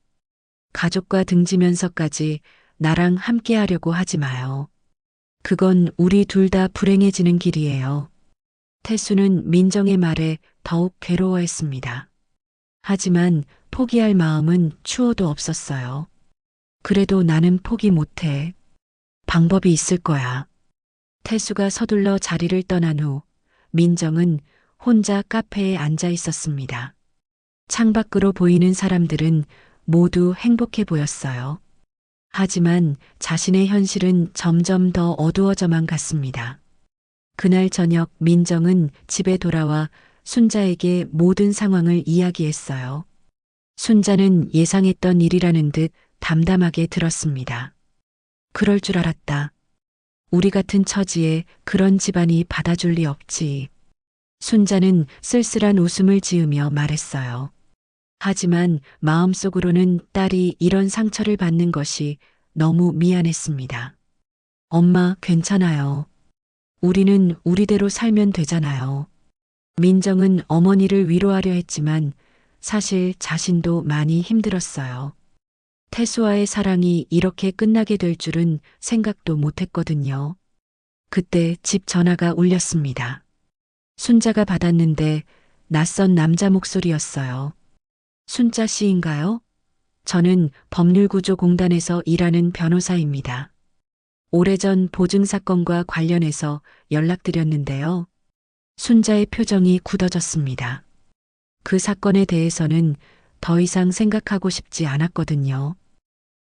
A: 가족과 등지면서까지 나랑 함께 하려고 하지 마요. 그건 우리 둘 다 불행해지는 길이에요. 태수는 민정의 말에 더욱 괴로워했습니다. 하지만 포기할 마음은 추호도 없었어요. 그래도 나는 포기 못해. 방법이 있을 거야. 태수가 서둘러 자리를 떠난 후 민정은 혼자 카페에 앉아 있었습니다. 창밖으로 보이는 사람들은 모두 행복해 보였어요. 하지만 자신의 현실은 점점 더 어두워져만 갔습니다. 그날 저녁 민정은 집에 돌아와 순자에게 모든 상황을 이야기했어요. 순자는 예상했던 일이라는 듯 담담하게 들었습니다. 그럴 줄 알았다. 우리 같은 처지에 그런 집안이 받아줄 리 없지. 순자는 쓸쓸한 웃음을 지으며 말했어요. 하지만 마음속으로는 딸이 이런 상처를 받는 것이 너무 미안했습니다. 엄마, 괜찮아요. 우리는 우리대로 살면 되잖아요. 민정은 어머니를 위로하려 했지만 사실 자신도 많이 힘들었어요. 태수와의 사랑이 이렇게 끝나게 될 줄은 생각도 못했거든요. 그때 집 전화가 울렸습니다. 순자가 받았는데 낯선 남자 목소리였어요. 순자 씨인가요? 저는 법률구조공단에서 일하는 변호사입니다. 오래전 보증사건과 관련해서 연락드렸는데요. 순자의 표정이 굳어졌습니다. 그 사건에 대해서는 더 이상 생각하고 싶지 않았거든요.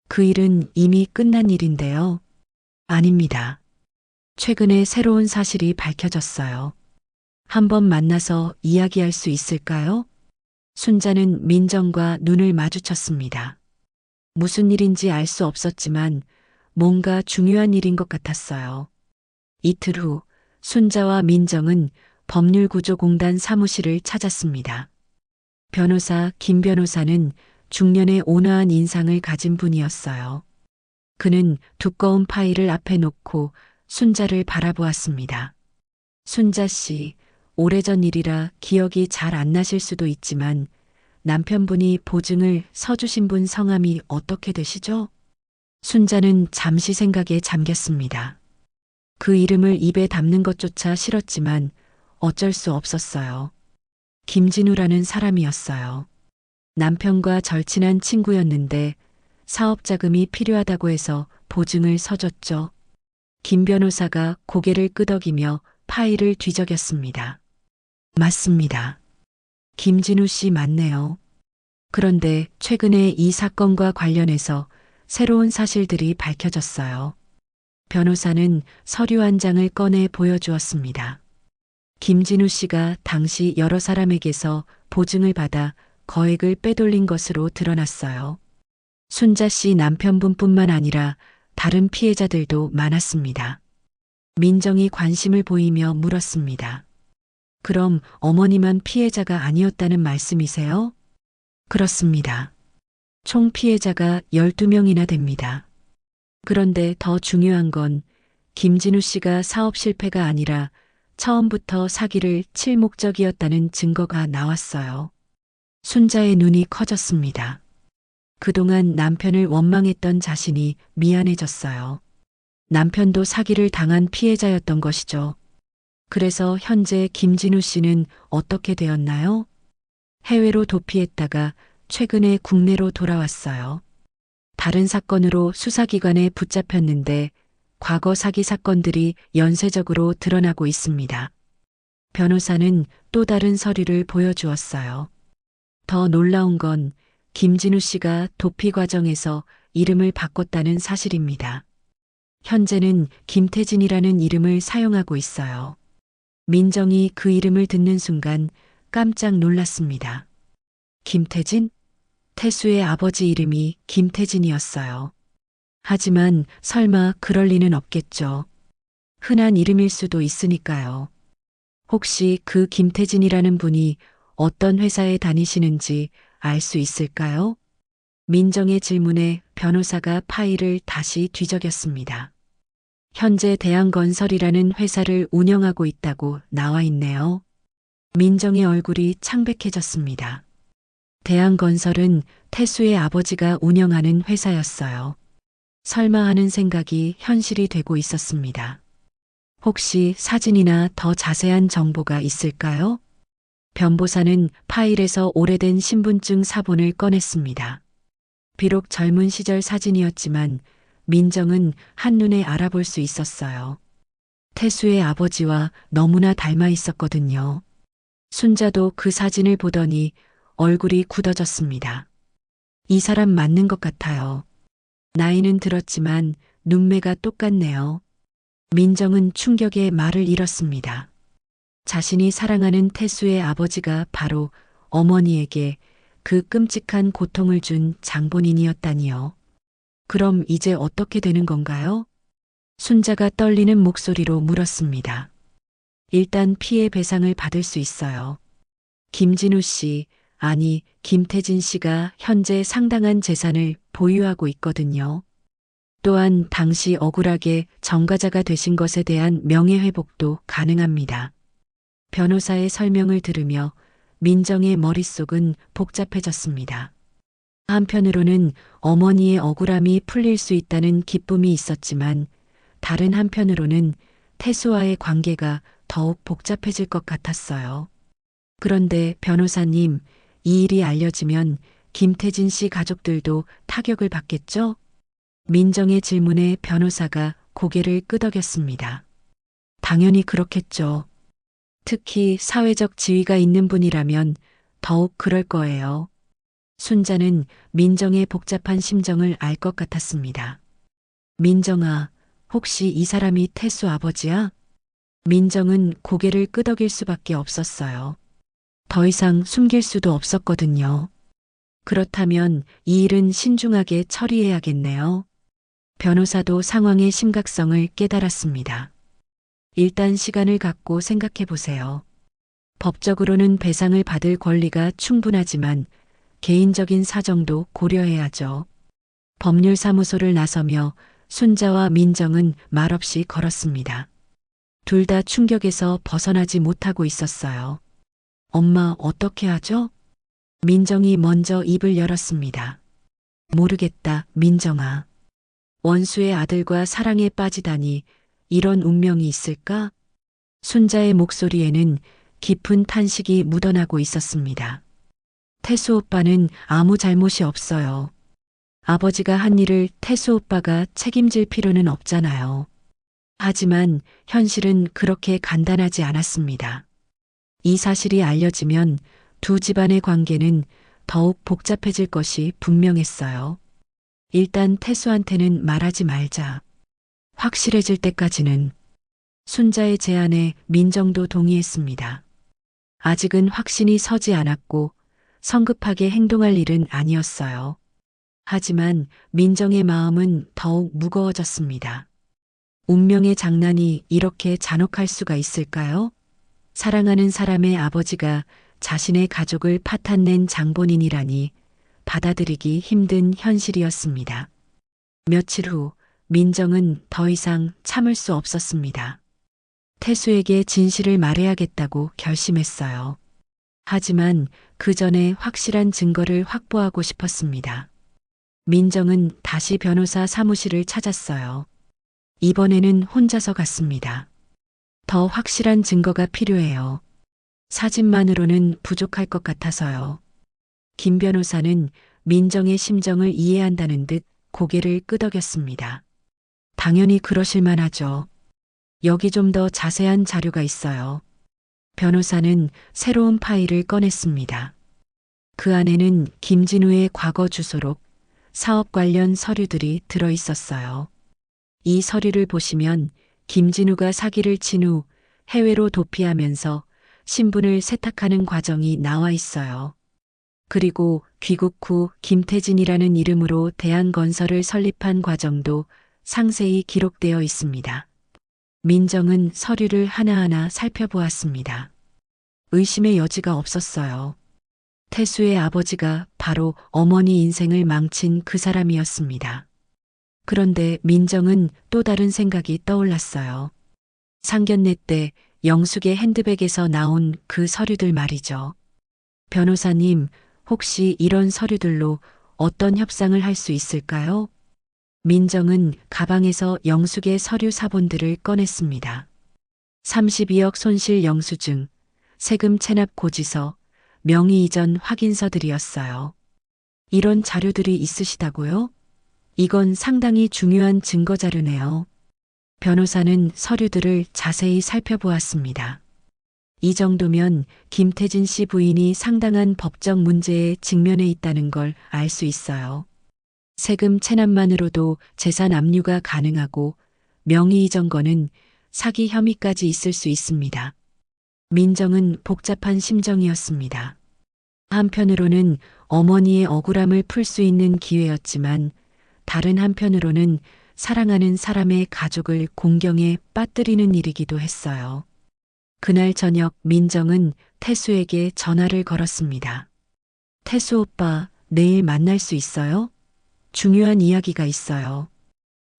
A: 그 일은 이미 끝난 일인데요. 아닙니다. 최근에 새로운 사실이 밝혀졌어요. 한번 만나서 이야기할 수 있을까요? 순자는 민정과 눈을 마주쳤습니다. 무슨 일인지 알 수 없었지만 뭔가 중요한 일인 것 같았어요. 이틀 후 순자와 민정은 법률구조공단 사무실을 찾았습니다. 변호사 김 변호사는 중년의 온화한 인상을 가진 분이었어요. 그는 두꺼운 파일을 앞에 놓고 순자를 바라보았습니다. 순자 씨, 오래전 일이라 기억이 잘 안 나실 수도 있지만 남편분이 보증을 서주신 분 성함이 어떻게 되시죠? 순자는 잠시 생각에 잠겼습니다. 그 이름을 입에 담는 것조차 싫었지만 어쩔 수 없었어요. 김진우라는 사람이었어요. 남편과 절친한 친구였는데 사업 자금이 필요하다고 해서 보증을 서줬죠. 김 변호사가 고개를 끄덕이며 파일을 뒤적였습니다. 맞습니다. 김진우 씨 맞네요. 그런데 최근에 이 사건과 관련해서 새로운 사실들이 밝혀졌어요. 변호사는 서류 한 장을 꺼내 보여주었습니다. 김진우 씨가 당시 여러 사람에게서 보증을 받아 거액을 빼돌린 것으로 드러났어요. 순자 씨 남편분뿐만 아니라 다른 피해자들도 많았습니다. 민정이 관심을 보이며 물었습니다. 그럼 어머니만 피해자가 아니었다는 말씀이세요? 그렇습니다. 총 피해자가 12명이나 됩니다. 그런데 더 중요한 건 김진우 씨가 사업 실패가 아니라 처음부터 사기를 칠 목적이었다는 증거가 나왔어요. 순자의 눈이 커졌습니다. 그동안 남편을 원망했던 자신이 미안해졌어요. 남편도 사기를 당한 피해자였던 것이죠. 그래서 현재 김진우 씨는 어떻게 되었나요? 해외로 도피했다가 최근에 국내로 돌아왔어요. 다른 사건으로 수사기관에 붙잡혔는데 과거 사기 사건들이 연쇄적으로 드러나고 있습니다. 변호사는 또 다른 서류를 보여주었어요. 더 놀라운 건 김진우 씨가 도피 과정에서 이름을 바꿨다는 사실입니다. 현재는 김태진이라는 이름을 사용하고 있어요. 민정이 그 이름을 듣는 순간 깜짝 놀랐습니다. 김태진? 태수의 아버지 이름이 김태진이었어요. 하지만 설마 그럴 리는 없겠죠. 흔한 이름일 수도 있으니까요. 혹시 그 김태진이라는 분이 어떤 회사에 다니시는지 알 수 있을까요? 민정의 질문에 변호사가 파일을 다시 뒤적였습니다. 현재 대한건설이라는 회사를 운영하고 있다고 나와 있네요. 민정의 얼굴이 창백해졌습니다. 대한건설은 태수의 아버지가 운영하는 회사였어요. 설마 하는 생각이 현실이 되고 있었습니다. 혹시 사진이나 더 자세한 정보가 있을까요? 변보사는 파일에서 오래된 신분증 사본을 꺼냈습니다. 비록 젊은 시절 사진이었지만 민정은 한눈에 알아볼 수 있었어요. 태수의 아버지와 너무나 닮아 있었거든요. 순자도 그 사진을 보더니 얼굴이 굳어졌습니다. 이 사람 맞는 것 같아요. 나이는 들었지만 눈매가 똑같네요. 민정은 충격에 말을 잃었습니다. 자신이 사랑하는 태수의 아버지가 바로 어머니에게 그 끔찍한 고통을 준 장본인이었다니요. 그럼 이제 어떻게 되는 건가요? 순자가 떨리는 목소리로 물었습니다. 일단 피해 배상을 받을 수 있어요. 김진우 씨, 아니 김태진 씨가 현재 상당한 재산을 보유하고 있거든요. 또한 당시 억울하게 전가자가 되신 것에 대한 명예회복도 가능합니다. 변호사의 설명을 들으며 민정의 머릿속은 복잡해졌습니다. 한편으로는 어머니의 억울함이 풀릴 수 있다는 기쁨이 있었지만 다른 한편으로는 태수와의 관계가 더욱 복잡해질 것 같았어요. 그런데 변호사님, 이 일이 알려지면 김태진 씨 가족들도 타격을 받겠죠? 민정의 질문에 변호사가 고개를 끄덕였습니다. 당연히 그렇겠죠. 특히 사회적 지위가 있는 분이라면 더욱 그럴 거예요. 순자는 민정의 복잡한 심정을 알 것 같았습니다. 민정아, 혹시 이 사람이 태수 아버지야? 민정은 고개를 끄덕일 수밖에 없었어요. 더 이상 숨길 수도 없었거든요. 그렇다면 이 일은 신중하게 처리해야겠네요. 변호사도 상황의 심각성을 깨달았습니다. 일단 시간을 갖고 생각해 보세요. 법적으로는 배상을 받을 권리가 충분하지만 개인적인 사정도 고려해야죠. 법률사무소를 나서며 순자와 민정은 말없이 걸었습니다. 둘 다 충격에서 벗어나지 못하고 있었어요. 엄마 어떻게 하죠? 민정이 먼저 입을 열었습니다. 모르겠다, 민정아. 원수의 아들과 사랑에 빠지다니 이런 운명이 있을까? 순자의 목소리에는 깊은 탄식이 묻어나고 있었습니다. 태수 오빠는 아무 잘못이 없어요. 아버지가 한 일을 태수 오빠가 책임질 필요는 없잖아요. 하지만 현실은 그렇게 간단하지 않았습니다. 이 사실이 알려지면 두 집안의 관계는 더욱 복잡해질 것이 분명했어요. 일단 태수한테는 말하지 말자. 확실해질 때까지는. 순자의 제안에 민정도 동의했습니다. 아직은 확신이 서지 않았고 성급하게 행동할 일은 아니었어요. 하지만 민정의 마음은 더욱 무거워졌습니다. 운명의 장난이 이렇게 잔혹할 수가 있을까요? 사랑하는 사람의 아버지가 자신의 가족을 파탄낸 장본인이라니 받아들이기 힘든 현실이었습니다. 며칠 후 민정은 더 이상 참을 수 없었습니다. 태수에게 진실을 말해야겠다고 결심했어요. 하지만 그 전에 확실한 증거를 확보하고 싶었습니다. 민정은 다시 변호사 사무실을 찾았어요. 이번에는 혼자서 갔습니다. 더 확실한 증거가 필요해요. 사진만으로는 부족할 것 같아서요. 김 변호사는 민정의 심정을 이해한다는 듯 고개를 끄덕였습니다. 당연히 그러실 만하죠. 여기 좀 더 자세한 자료가 있어요. 변호사는 새로운 파일을 꺼냈습니다. 그 안에는 김진우의 과거 주소록 사업 관련 서류들이 들어 있었어요. 이 서류를 보시면 김진우가 사기를 친 후 해외로 도피하면서 신분을 세탁하는 과정이 나와 있어요. 그리고 귀국 후 김태진이라는 이름으로 대한건설을 설립한 과정도 상세히 기록되어 있습니다. 민정은 서류를 하나하나 살펴보았습니다. 의심의 여지가 없었어요. 태수의 아버지가 바로 어머니 인생을 망친 그 사람이었습니다. 그런데 민정은 또 다른 생각이 떠올랐어요. 상견례 때 영숙의 핸드백에서 나온 그 서류들 말이죠. 변호사님, 혹시 이런 서류들로 어떤 협상을 할 수 있을까요? 민정은 가방에서 영숙의 서류 사본들을 꺼냈습니다. 32억 손실 영수증, 세금 체납 고지서, 명의 이전 확인서들이었어요. 이런 자료들이 있으시다고요? 이건 상당히 중요한 증거 자료네요. 변호사는 서류들을 자세히 살펴보았습니다. 이 정도면 김태진 씨 부인이 상당한 법적 문제에 직면해 있다는 걸 알 수 있어요. 세금 체납만으로도 재산 압류가 가능하고 명의 이전권은 사기 혐의까지 있을 수 있습니다. 민정은 복잡한 심정이었습니다. 한편으로는 어머니의 억울함을 풀 수 있는 기회였지만 다른 한편으로는 사랑하는 사람의 가족을 공경에 빠뜨리는 일이기도 했어요. 그날 저녁 민정은 태수에게 전화를 걸었습니다. 태수 오빠, 내일 만날 수 있어요? 중요한 이야기가 있어요.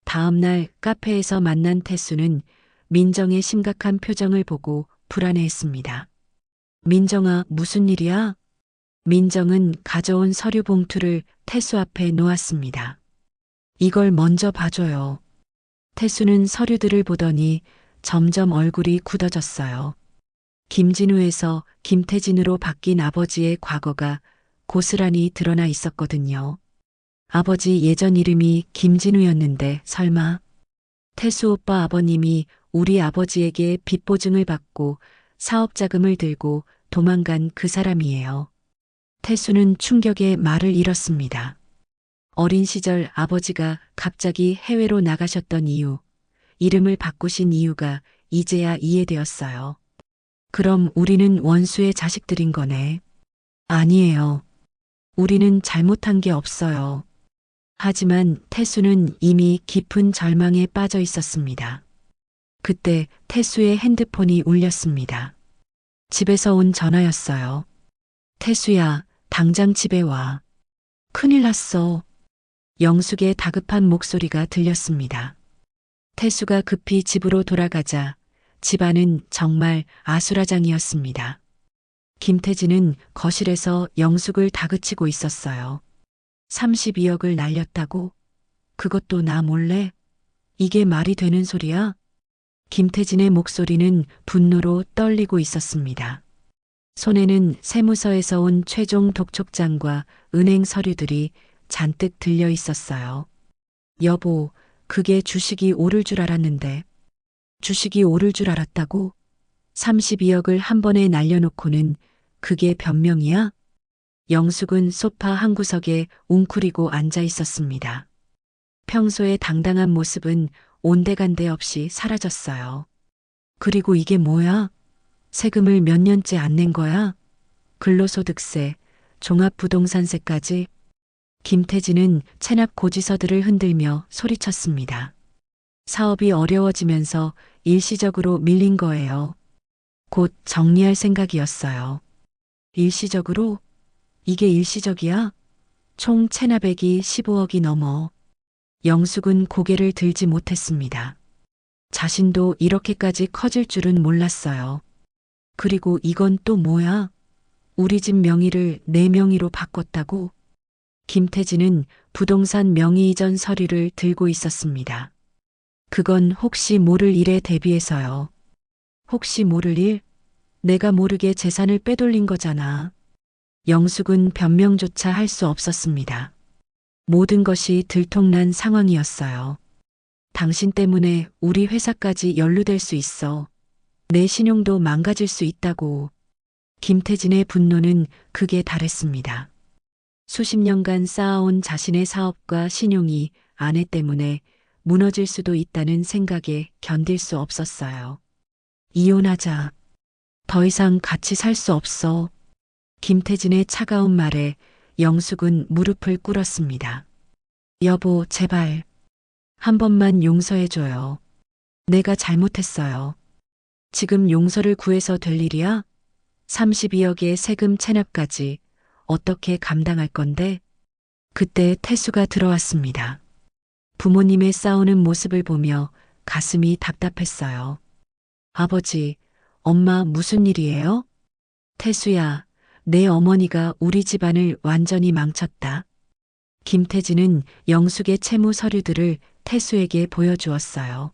A: 다음 날 카페에서 만난 태수는 민정의 심각한 표정을 보고 불안해했습니다. 민정아, 무슨 일이야? 민정은 가져온 서류 봉투를 태수 앞에 놓았습니다. 이걸 먼저 봐줘요. 태수는 서류들을 보더니 점점 얼굴이 굳어졌어요. 김진우에서 김태진으로 바뀐 아버지의 과거가 고스란히 드러나 있었거든요. 아버지 예전 이름이 김진우였는데 설마 태수 오빠 아버님이 우리 아버지에게 빚 보증을 받고 사업 자금을 들고 도망간 그 사람이에요. 태수는 충격에 말을 잃었습니다. 어린 시절 아버지가 갑자기 해외로 나가셨던 이유, 이름을 바꾸신 이유가 이제야 이해되었어요. 그럼 우리는 원수의 자식들인 거네. 아니에요. 우리는 잘못한 게 없어요. 하지만 태수는 이미 깊은 절망에 빠져 있었습니다. 그때 태수의 핸드폰이 울렸습니다. 집에서 온 전화였어요. 태수야, 당장 집에 와. 큰일 났어. 영숙의 다급한 목소리가 들렸습니다. 태수가 급히 집으로 돌아가자 집안은 정말 아수라장이었습니다. 김태진은 거실에서 영숙을 다그치고 있었어요. 32억을 날렸다고? 그것도 나 몰래? 이게 말이 되는 소리야? 김태진의 목소리는 분노로 떨리고 있었습니다. 손에는 세무서에서 온 최종 독촉장과 은행 서류들이 잔뜩 들려 있었어요. 여보, 그게 주식이 오를 줄 알았는데. 주식이 오를 줄 알았다고? 32억을 한 번에 날려놓고는 그게 변명이야? 영숙은 소파 한 구석에 웅크리고 앉아 있었습니다. 평소의 당당한 모습은 온데간데 없이 사라졌어요. 그리고 이게 뭐야? 세금을 몇 년째 안 낸 거야? 근로소득세, 종합부동산세까지. 김태진은 체납 고지서들을 흔들며 소리쳤습니다. 사업이 어려워지면서 일시적으로 밀린 거예요. 곧 정리할 생각이었어요. 일시적으로? 이게 일시적이야? 총 체납액이 15억이 넘어. 영숙은 고개를 들지 못했습니다. 자신도 이렇게까지 커질 줄은 몰랐어요. 그리고 이건 또 뭐야? 우리 집 명의를 내 명의로 바꿨다고? 김태진은 부동산 명의 이전 서류를 들고 있었습니다. 그건 혹시 모를 일에 대비해서요. 혹시 모를 일? 내가 모르게 재산을 빼돌린 거잖아. 영숙은 변명조차 할 수 없었습니다. 모든 것이 들통난 상황이었어요. 당신 때문에 우리 회사까지 연루될 수 있어. 내 신용도 망가질 수 있다고. 김태진의 분노는 극에 달했습니다. 수십 년간 쌓아온 자신의 사업과 신용이 아내 때문에 무너질 수도 있다는 생각에 견딜 수 없었어요. 이혼하자. 더 이상 같이 살 수 없어. 김태진의 차가운 말에 영숙은 무릎을 꿇었습니다. 여보, 제발. 한 번만 용서해줘요. 내가 잘못했어요. 지금 용서를 구해서 될 일이야? 32억의 세금 체납까지 어떻게 감당할 건데? 그때 태수가 들어왔습니다. 부모님의 싸우는 모습을 보며 가슴이 답답했어요. 아버지, 엄마 무슨 일이에요? 태수야, 내 어머니가 우리 집안을 완전히 망쳤다. 김태진은 영숙의 채무 서류들을 태수에게 보여주었어요.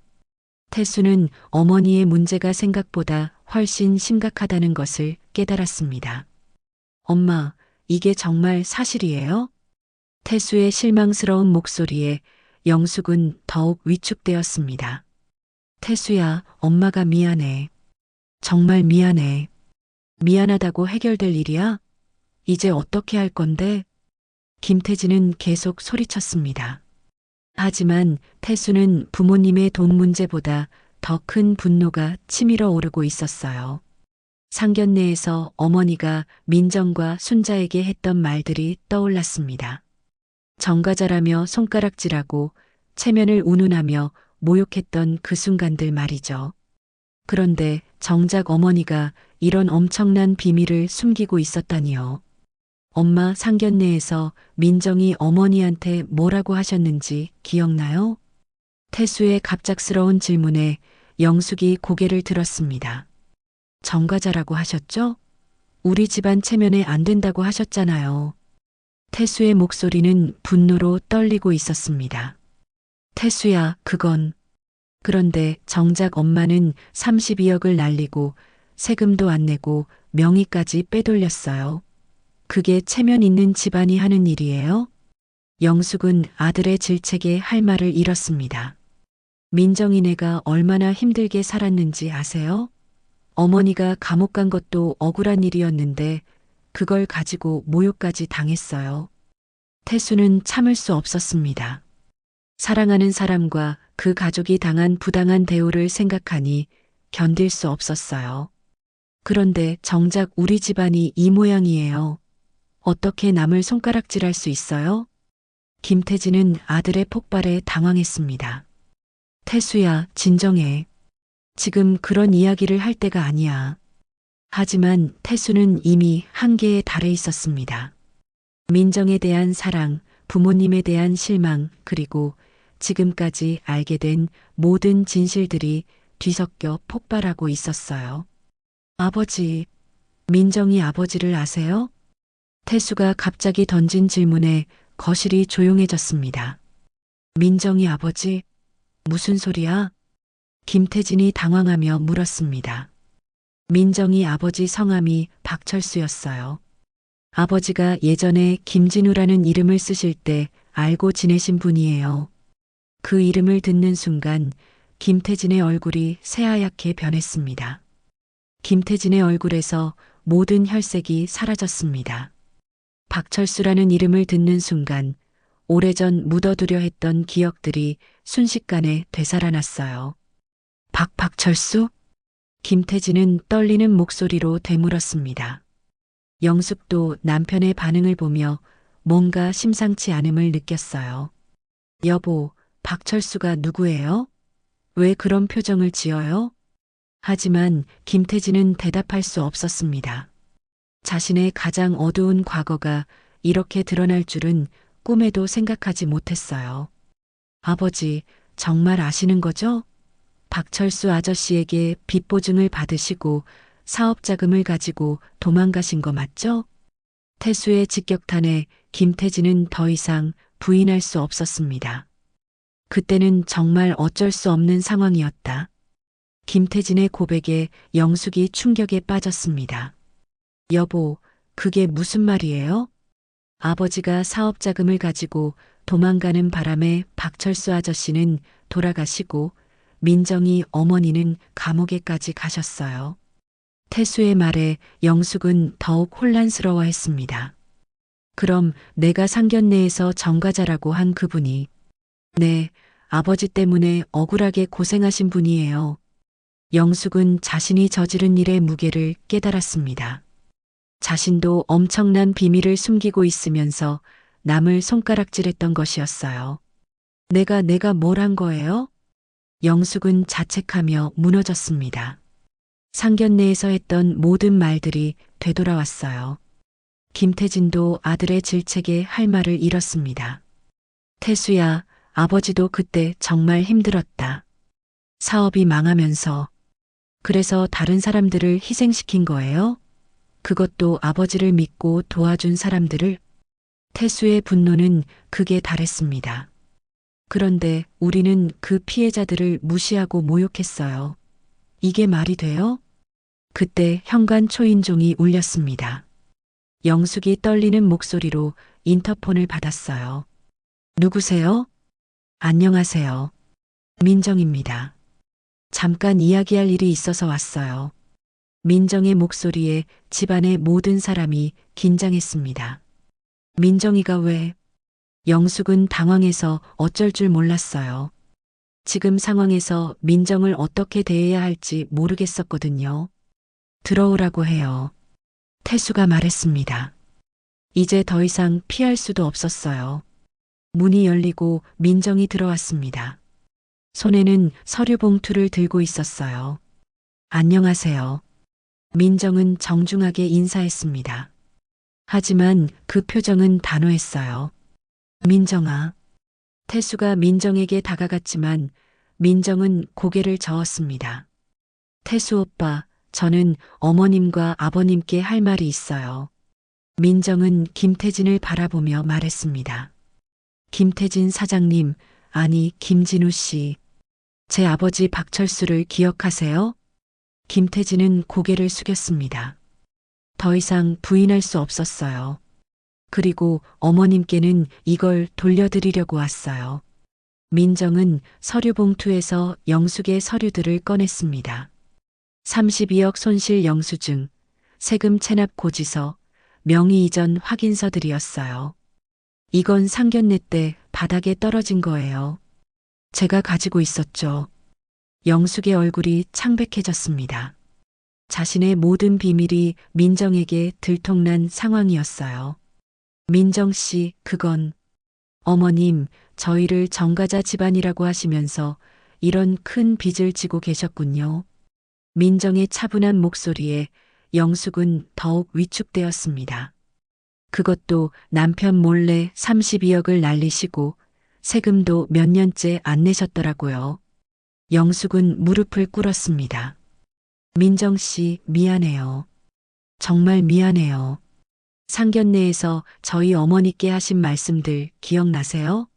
A: 태수는 어머니의 문제가 생각보다 훨씬 심각하다는 것을 깨달았습니다. 엄마, 이게 정말 사실이에요? 태수의 실망스러운 목소리에 영숙은 더욱 위축되었습니다. 태수야, 엄마가 미안해. 정말 미안해. 미안하다고 해결될 일이야? 이제 어떻게 할 건데? 김태진은 계속 소리쳤습니다. 하지만 태수는 부모님의 돈 문제보다 더 큰 분노가 치밀어 오르고 있었어요. 상견례에서 어머니가 민정과 순자에게 했던 말들이 떠올랐습니다. 정가자라며 손가락질하고 체면을 운운하며 모욕했던 그 순간들 말이죠. 그런데 정작 어머니가 이런 엄청난 비밀을 숨기고 있었다니요. 엄마 상견례에서 민정이 어머니한테 뭐라고 하셨는지 기억나요? 태수의 갑작스러운 질문에 영숙이 고개를 들었습니다. 정가자라고 하셨죠? 우리 집안 체면에 안 된다고 하셨잖아요. 태수의 목소리는 분노로 떨리고 있었습니다. 태수야, 그건. 그런데 정작 엄마는 32억을 날리고 세금도 안 내고 명의까지 빼돌렸어요. 그게 체면 있는 집안이 하는 일이에요? 영숙은 아들의 질책에 할 말을 잃었습니다. 민정이네가 얼마나 힘들게 살았는지 아세요? 어머니가 감옥 간 것도 억울한 일이었는데 그걸 가지고 모욕까지 당했어요. 태수는 참을 수 없었습니다. 사랑하는 사람과 그 가족이 당한 부당한 대우를 생각하니 견딜 수 없었어요. 그런데 정작 우리 집안이 이 모양이에요. 어떻게 남을 손가락질할 수 있어요? 김태진은 아들의 폭발에 당황했습니다. 태수야, 진정해. 지금 그런 이야기를 할 때가 아니야. 하지만 태수는 이미 한계에 달해 있었습니다. 민정에 대한 사랑, 부모님에 대한 실망, 그리고 지금까지 알게 된 모든 진실들이 뒤섞여 폭발하고 있었어요. 아버지, 민정이 아버지를 아세요? 태수가 갑자기 던진 질문에 거실이 조용해졌습니다. 민정이 아버지, 무슨 소리야? 김태진이 당황하며 물었습니다. 민정이 아버지 성함이 박철수였어요. 아버지가 예전에 김진우라는 이름을 쓰실 때 알고 지내신 분이에요. 그 이름을 듣는 순간 김태진의 얼굴이 새하얗게 변했습니다. 김태진의 얼굴에서 모든 혈색이 사라졌습니다. 박철수라는 이름을 듣는 순간 오래전 묻어두려 했던 기억들이 순식간에 되살아났어요. 박철수? 김태진은 떨리는 목소리로 되물었습니다. 영숙도 남편의 반응을 보며 뭔가 심상치 않음을 느꼈어요. 여보, 박철수가 누구예요? 왜 그런 표정을 지어요? 하지만 김태진은 대답할 수 없었습니다. 자신의 가장 어두운 과거가 이렇게 드러날 줄은 꿈에도 생각하지 못했어요. 아버지, 정말 아시는 거죠? 박철수 아저씨에게 빚 보증을 받으시고 사업 자금을 가지고 도망가신 거 맞죠? 태수의 직격탄에 김태진은 더 이상 부인할 수 없었습니다. 그때는 정말 어쩔 수 없는 상황이었다. 김태진의 고백에 영숙이 충격에 빠졌습니다. 여보, 그게 무슨 말이에요? 아버지가 사업 자금을 가지고 도망가는 바람에 박철수 아저씨는 돌아가시고 민정이 어머니는 감옥에까지 가셨어요. 태수의 말에 영숙은 더욱 혼란스러워했습니다. 그럼 내가 상견례에서 정과자라고 한 그분이 네, 아버지 때문에 억울하게 고생하신 분이에요. 영숙은 자신이 저지른 일의 무게를 깨달았습니다. 자신도 엄청난 비밀을 숨기고 있으면서 남을 손가락질했던 것이었어요. 내가 뭘 한 거예요? 영숙은 자책하며 무너졌습니다. 상견례에서 했던 모든 말들이 되돌아왔어요. 김태진도 아들의 질책에 할 말을 잃었습니다. 태수야, 아버지도 그때 정말 힘들었다. 사업이 망하면서. 그래서 다른 사람들을 희생시킨 거예요? 그것도 아버지를 믿고 도와준 사람들을? 태수의 분노는 극에 달했습니다. 그런데 우리는 그 피해자들을 무시하고 모욕했어요. 이게 말이 돼요? 그때 현관 초인종이 울렸습니다. 영숙이 떨리는 목소리로 인터폰을 받았어요. 누구세요? 안녕하세요. 민정입니다. 잠깐 이야기할 일이 있어서 왔어요. 민정의 목소리에 집안의 모든 사람이 긴장했습니다. 민정이가 왜? 영숙은 당황해서 어쩔 줄 몰랐어요. 지금 상황에서 민정을 어떻게 대해야 할지 모르겠었거든요. 들어오라고 해요. 태수가 말했습니다. 이제 더 이상 피할 수도 없었어요. 문이 열리고 민정이 들어왔습니다. 손에는 서류 봉투를 들고 있었어요. 안녕하세요. 민정은 정중하게 인사했습니다. 하지만 그 표정은 단호했어요. 민정아. 태수가 민정에게 다가갔지만 민정은 고개를 저었습니다. 태수 오빠, 저는 어머님과 아버님께 할 말이 있어요. 민정은 김태진을 바라보며 말했습니다. 김태진 사장님, 아니 김진우 씨. 제 아버지 박철수를 기억하세요? 김태진은 고개를 숙였습니다. 더 이상 부인할 수 없었어요. 그리고 어머님께는 이걸 돌려드리려고 왔어요. 민정은 서류 봉투에서 영숙의 서류들을 꺼냈습니다. 32억 손실 영수증, 세금 체납 고지서, 명의 이전 확인서들이었어요. 이건 상견례 때 바닥에 떨어진 거예요. 제가 가지고 있었죠. 영숙의 얼굴이 창백해졌습니다. 자신의 모든 비밀이 민정에게 들통난 상황이었어요. 민정 씨, 그건 어머님, 저희를 정가자 집안이라고 하시면서 이런 큰 빚을 지고 계셨군요. 민정의 차분한 목소리에 영숙은 더욱 위축되었습니다. 그것도 남편 몰래 32억을 날리시고 세금도 몇 년째 안 내셨더라고요. 영숙은 무릎을 꿇었습니다. 민정 씨, 미안해요. 정말 미안해요. 상견례에서 저희 어머니께 하신 말씀들 기억나세요?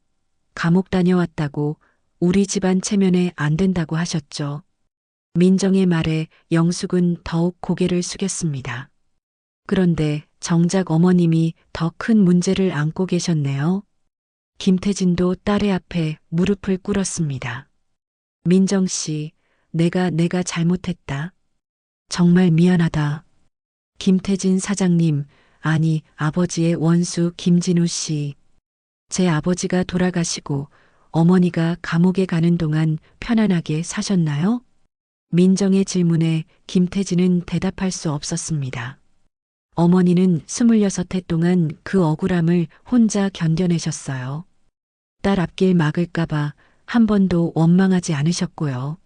A: 감옥 다녀왔다고 우리 집안 체면에 안 된다고 하셨죠. 민정의 말에 영숙은 더욱 고개를 숙였습니다. 그런데 정작 어머님이 더 큰 문제를 안고 계셨네요. 김태진도 딸의 앞에 무릎을 꿇었습니다. 민정 씨, 내가 잘못했다. 정말 미안하다. 김태진 사장님, 아니 아버지의 원수 김진우 씨. 제 아버지가 돌아가시고 어머니가 감옥에 가는 동안 편안하게 사셨나요? 민정의 질문에 김태진은 대답할 수 없었습니다. 어머니는 26해 동안 그 억울함을 혼자 견뎌내셨어요. 딸 앞길 막을까봐 한 번도 원망하지 않으셨고요.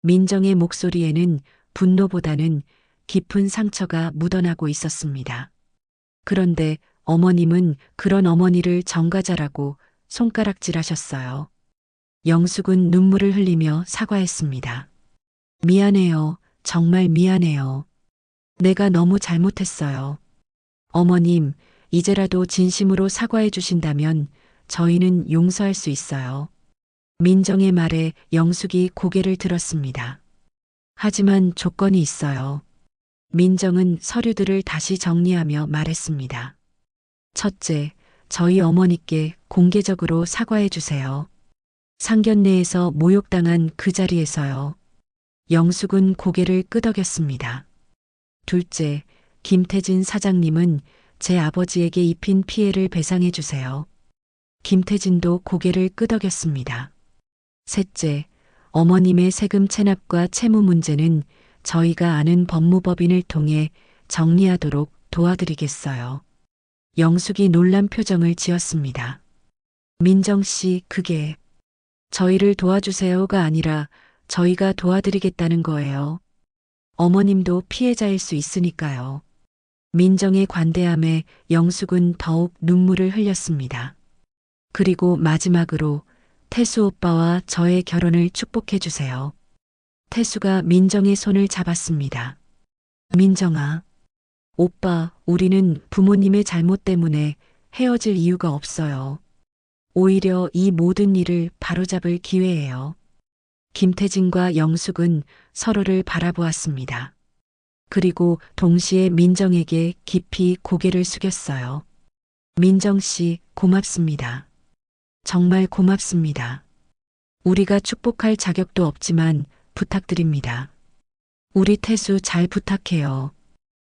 A: 민정의 목소리에는 분노보다는 깊은 상처가 묻어나고 있었습니다. 그런데 어머님은 그런 어머니를 정과자라고 손가락질하셨어요. 영숙은 눈물을 흘리며 사과했습니다. 미안해요. 정말 미안해요. 내가 너무 잘못했어요. 어머님, 이제라도 진심으로 사과해 주신다면 저희는 용서할 수 있어요. 민정의 말에 영숙이 고개를 들었습니다. 하지만 조건이 있어요. 민정은 서류들을 다시 정리하며 말했습니다. 첫째, 저희 어머니께 공개적으로 사과해 주세요. 상견례에서 모욕당한 그 자리에서요. 영숙은 고개를 끄덕였습니다. 둘째, 김태진 사장님은 제 아버지에게 입힌 피해를 배상해 주세요. 김태진도 고개를 끄덕였습니다. 셋째, 어머님의 세금 체납과 채무 문제는 저희가 아는 법무법인을 통해 정리하도록 도와드리겠어요. 영숙이 놀란 표정을 지었습니다. 민정 씨, 그게 저희를 도와주세요가 아니라 저희가 도와드리겠다는 거예요. 어머님도 피해자일 수 있으니까요. 민정의 관대함에 영숙은 더욱 눈물을 흘렸습니다. 그리고 마지막으로 태수 오빠와 저의 결혼을 축복해 주세요. 태수가 민정의 손을 잡았습니다. 민정아, 오빠, 우리는 부모님의 잘못 때문에 헤어질 이유가 없어요. 오히려 이 모든 일을 바로잡을 기회예요. 김태진과 영숙은 서로를 바라보았습니다. 그리고 동시에 민정에게 깊이 고개를 숙였어요. 민정 씨, 고맙습니다. 정말 고맙습니다. 우리가 축복할 자격도 없지만 부탁드립니다. 우리 태수 잘 부탁해요.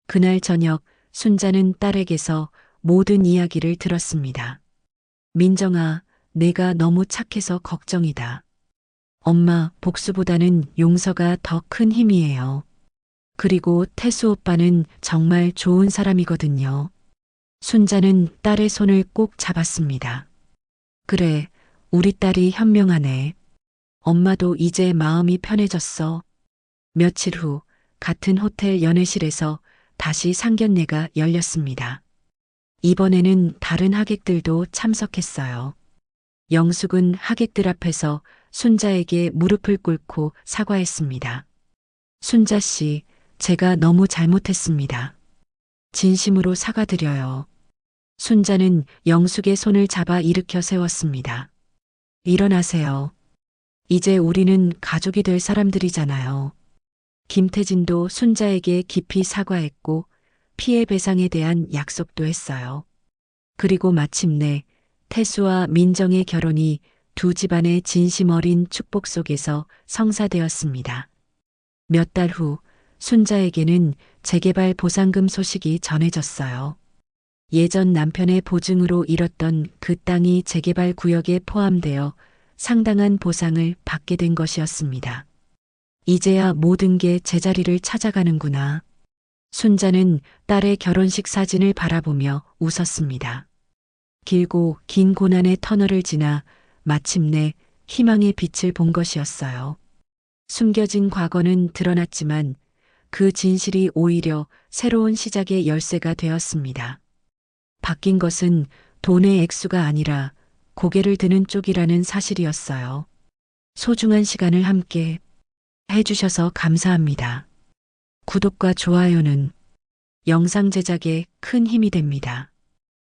A: 그날 저녁 순자는 딸에게서 모든 이야기를 들었습니다. 민정아, 내가 너무 착해서 걱정이다. 엄마, 복수보다는 용서가 더 큰 힘이에요. 그리고 태수 오빠는 정말 좋은 사람이거든요. 순자는 딸의 손을 꼭 잡았습니다. 그래, 우리 딸이 현명하네. 엄마도 이제 마음이 편해졌어. 며칠 후 같은 호텔 연회실에서 다시 상견례가 열렸습니다. 이번에는 다른 하객들도 참석했어요. 영숙은 하객들 앞에서 순자에게 무릎을 꿇고 사과했습니다. 순자 씨, 제가 너무 잘못했습니다. 진심으로 사과드려요. 순자는 영숙의 손을 잡아 일으켜 세웠습니다. 일어나세요. 이제 우리는 가족이 될 사람들이잖아요. 김태진도 순자에게 깊이 사과했고 피해 배상에 대한 약속도 했어요. 그리고 마침내 태수와 민정의 결혼이 두 집안의 진심 어린 축복 속에서 성사되었습니다. 몇 달 후 순자에게는 재개발 보상금 소식이 전해졌어요. 예전 남편의 보증으로 잃었던 그 땅이 재개발 구역에 포함되어 상당한 보상을 받게 된 것이었습니다. 이제야 모든 게 제자리를 찾아가는구나. 순자는 딸의 결혼식 사진을 바라보며 웃었습니다. 길고 긴 고난의 터널을 지나 마침내 희망의 빛을 본 것이었어요. 숨겨진 과거는 드러났지만 그 진실이 오히려 새로운 시작의 열쇠가 되었습니다. 바뀐 것은 돈의 액수가 아니라 고개를 드는 쪽이라는 사실이었어요. 소중한 시간을 함께 해주셔서 감사합니다. 구독과 좋아요는 영상 제작에 큰 힘이 됩니다.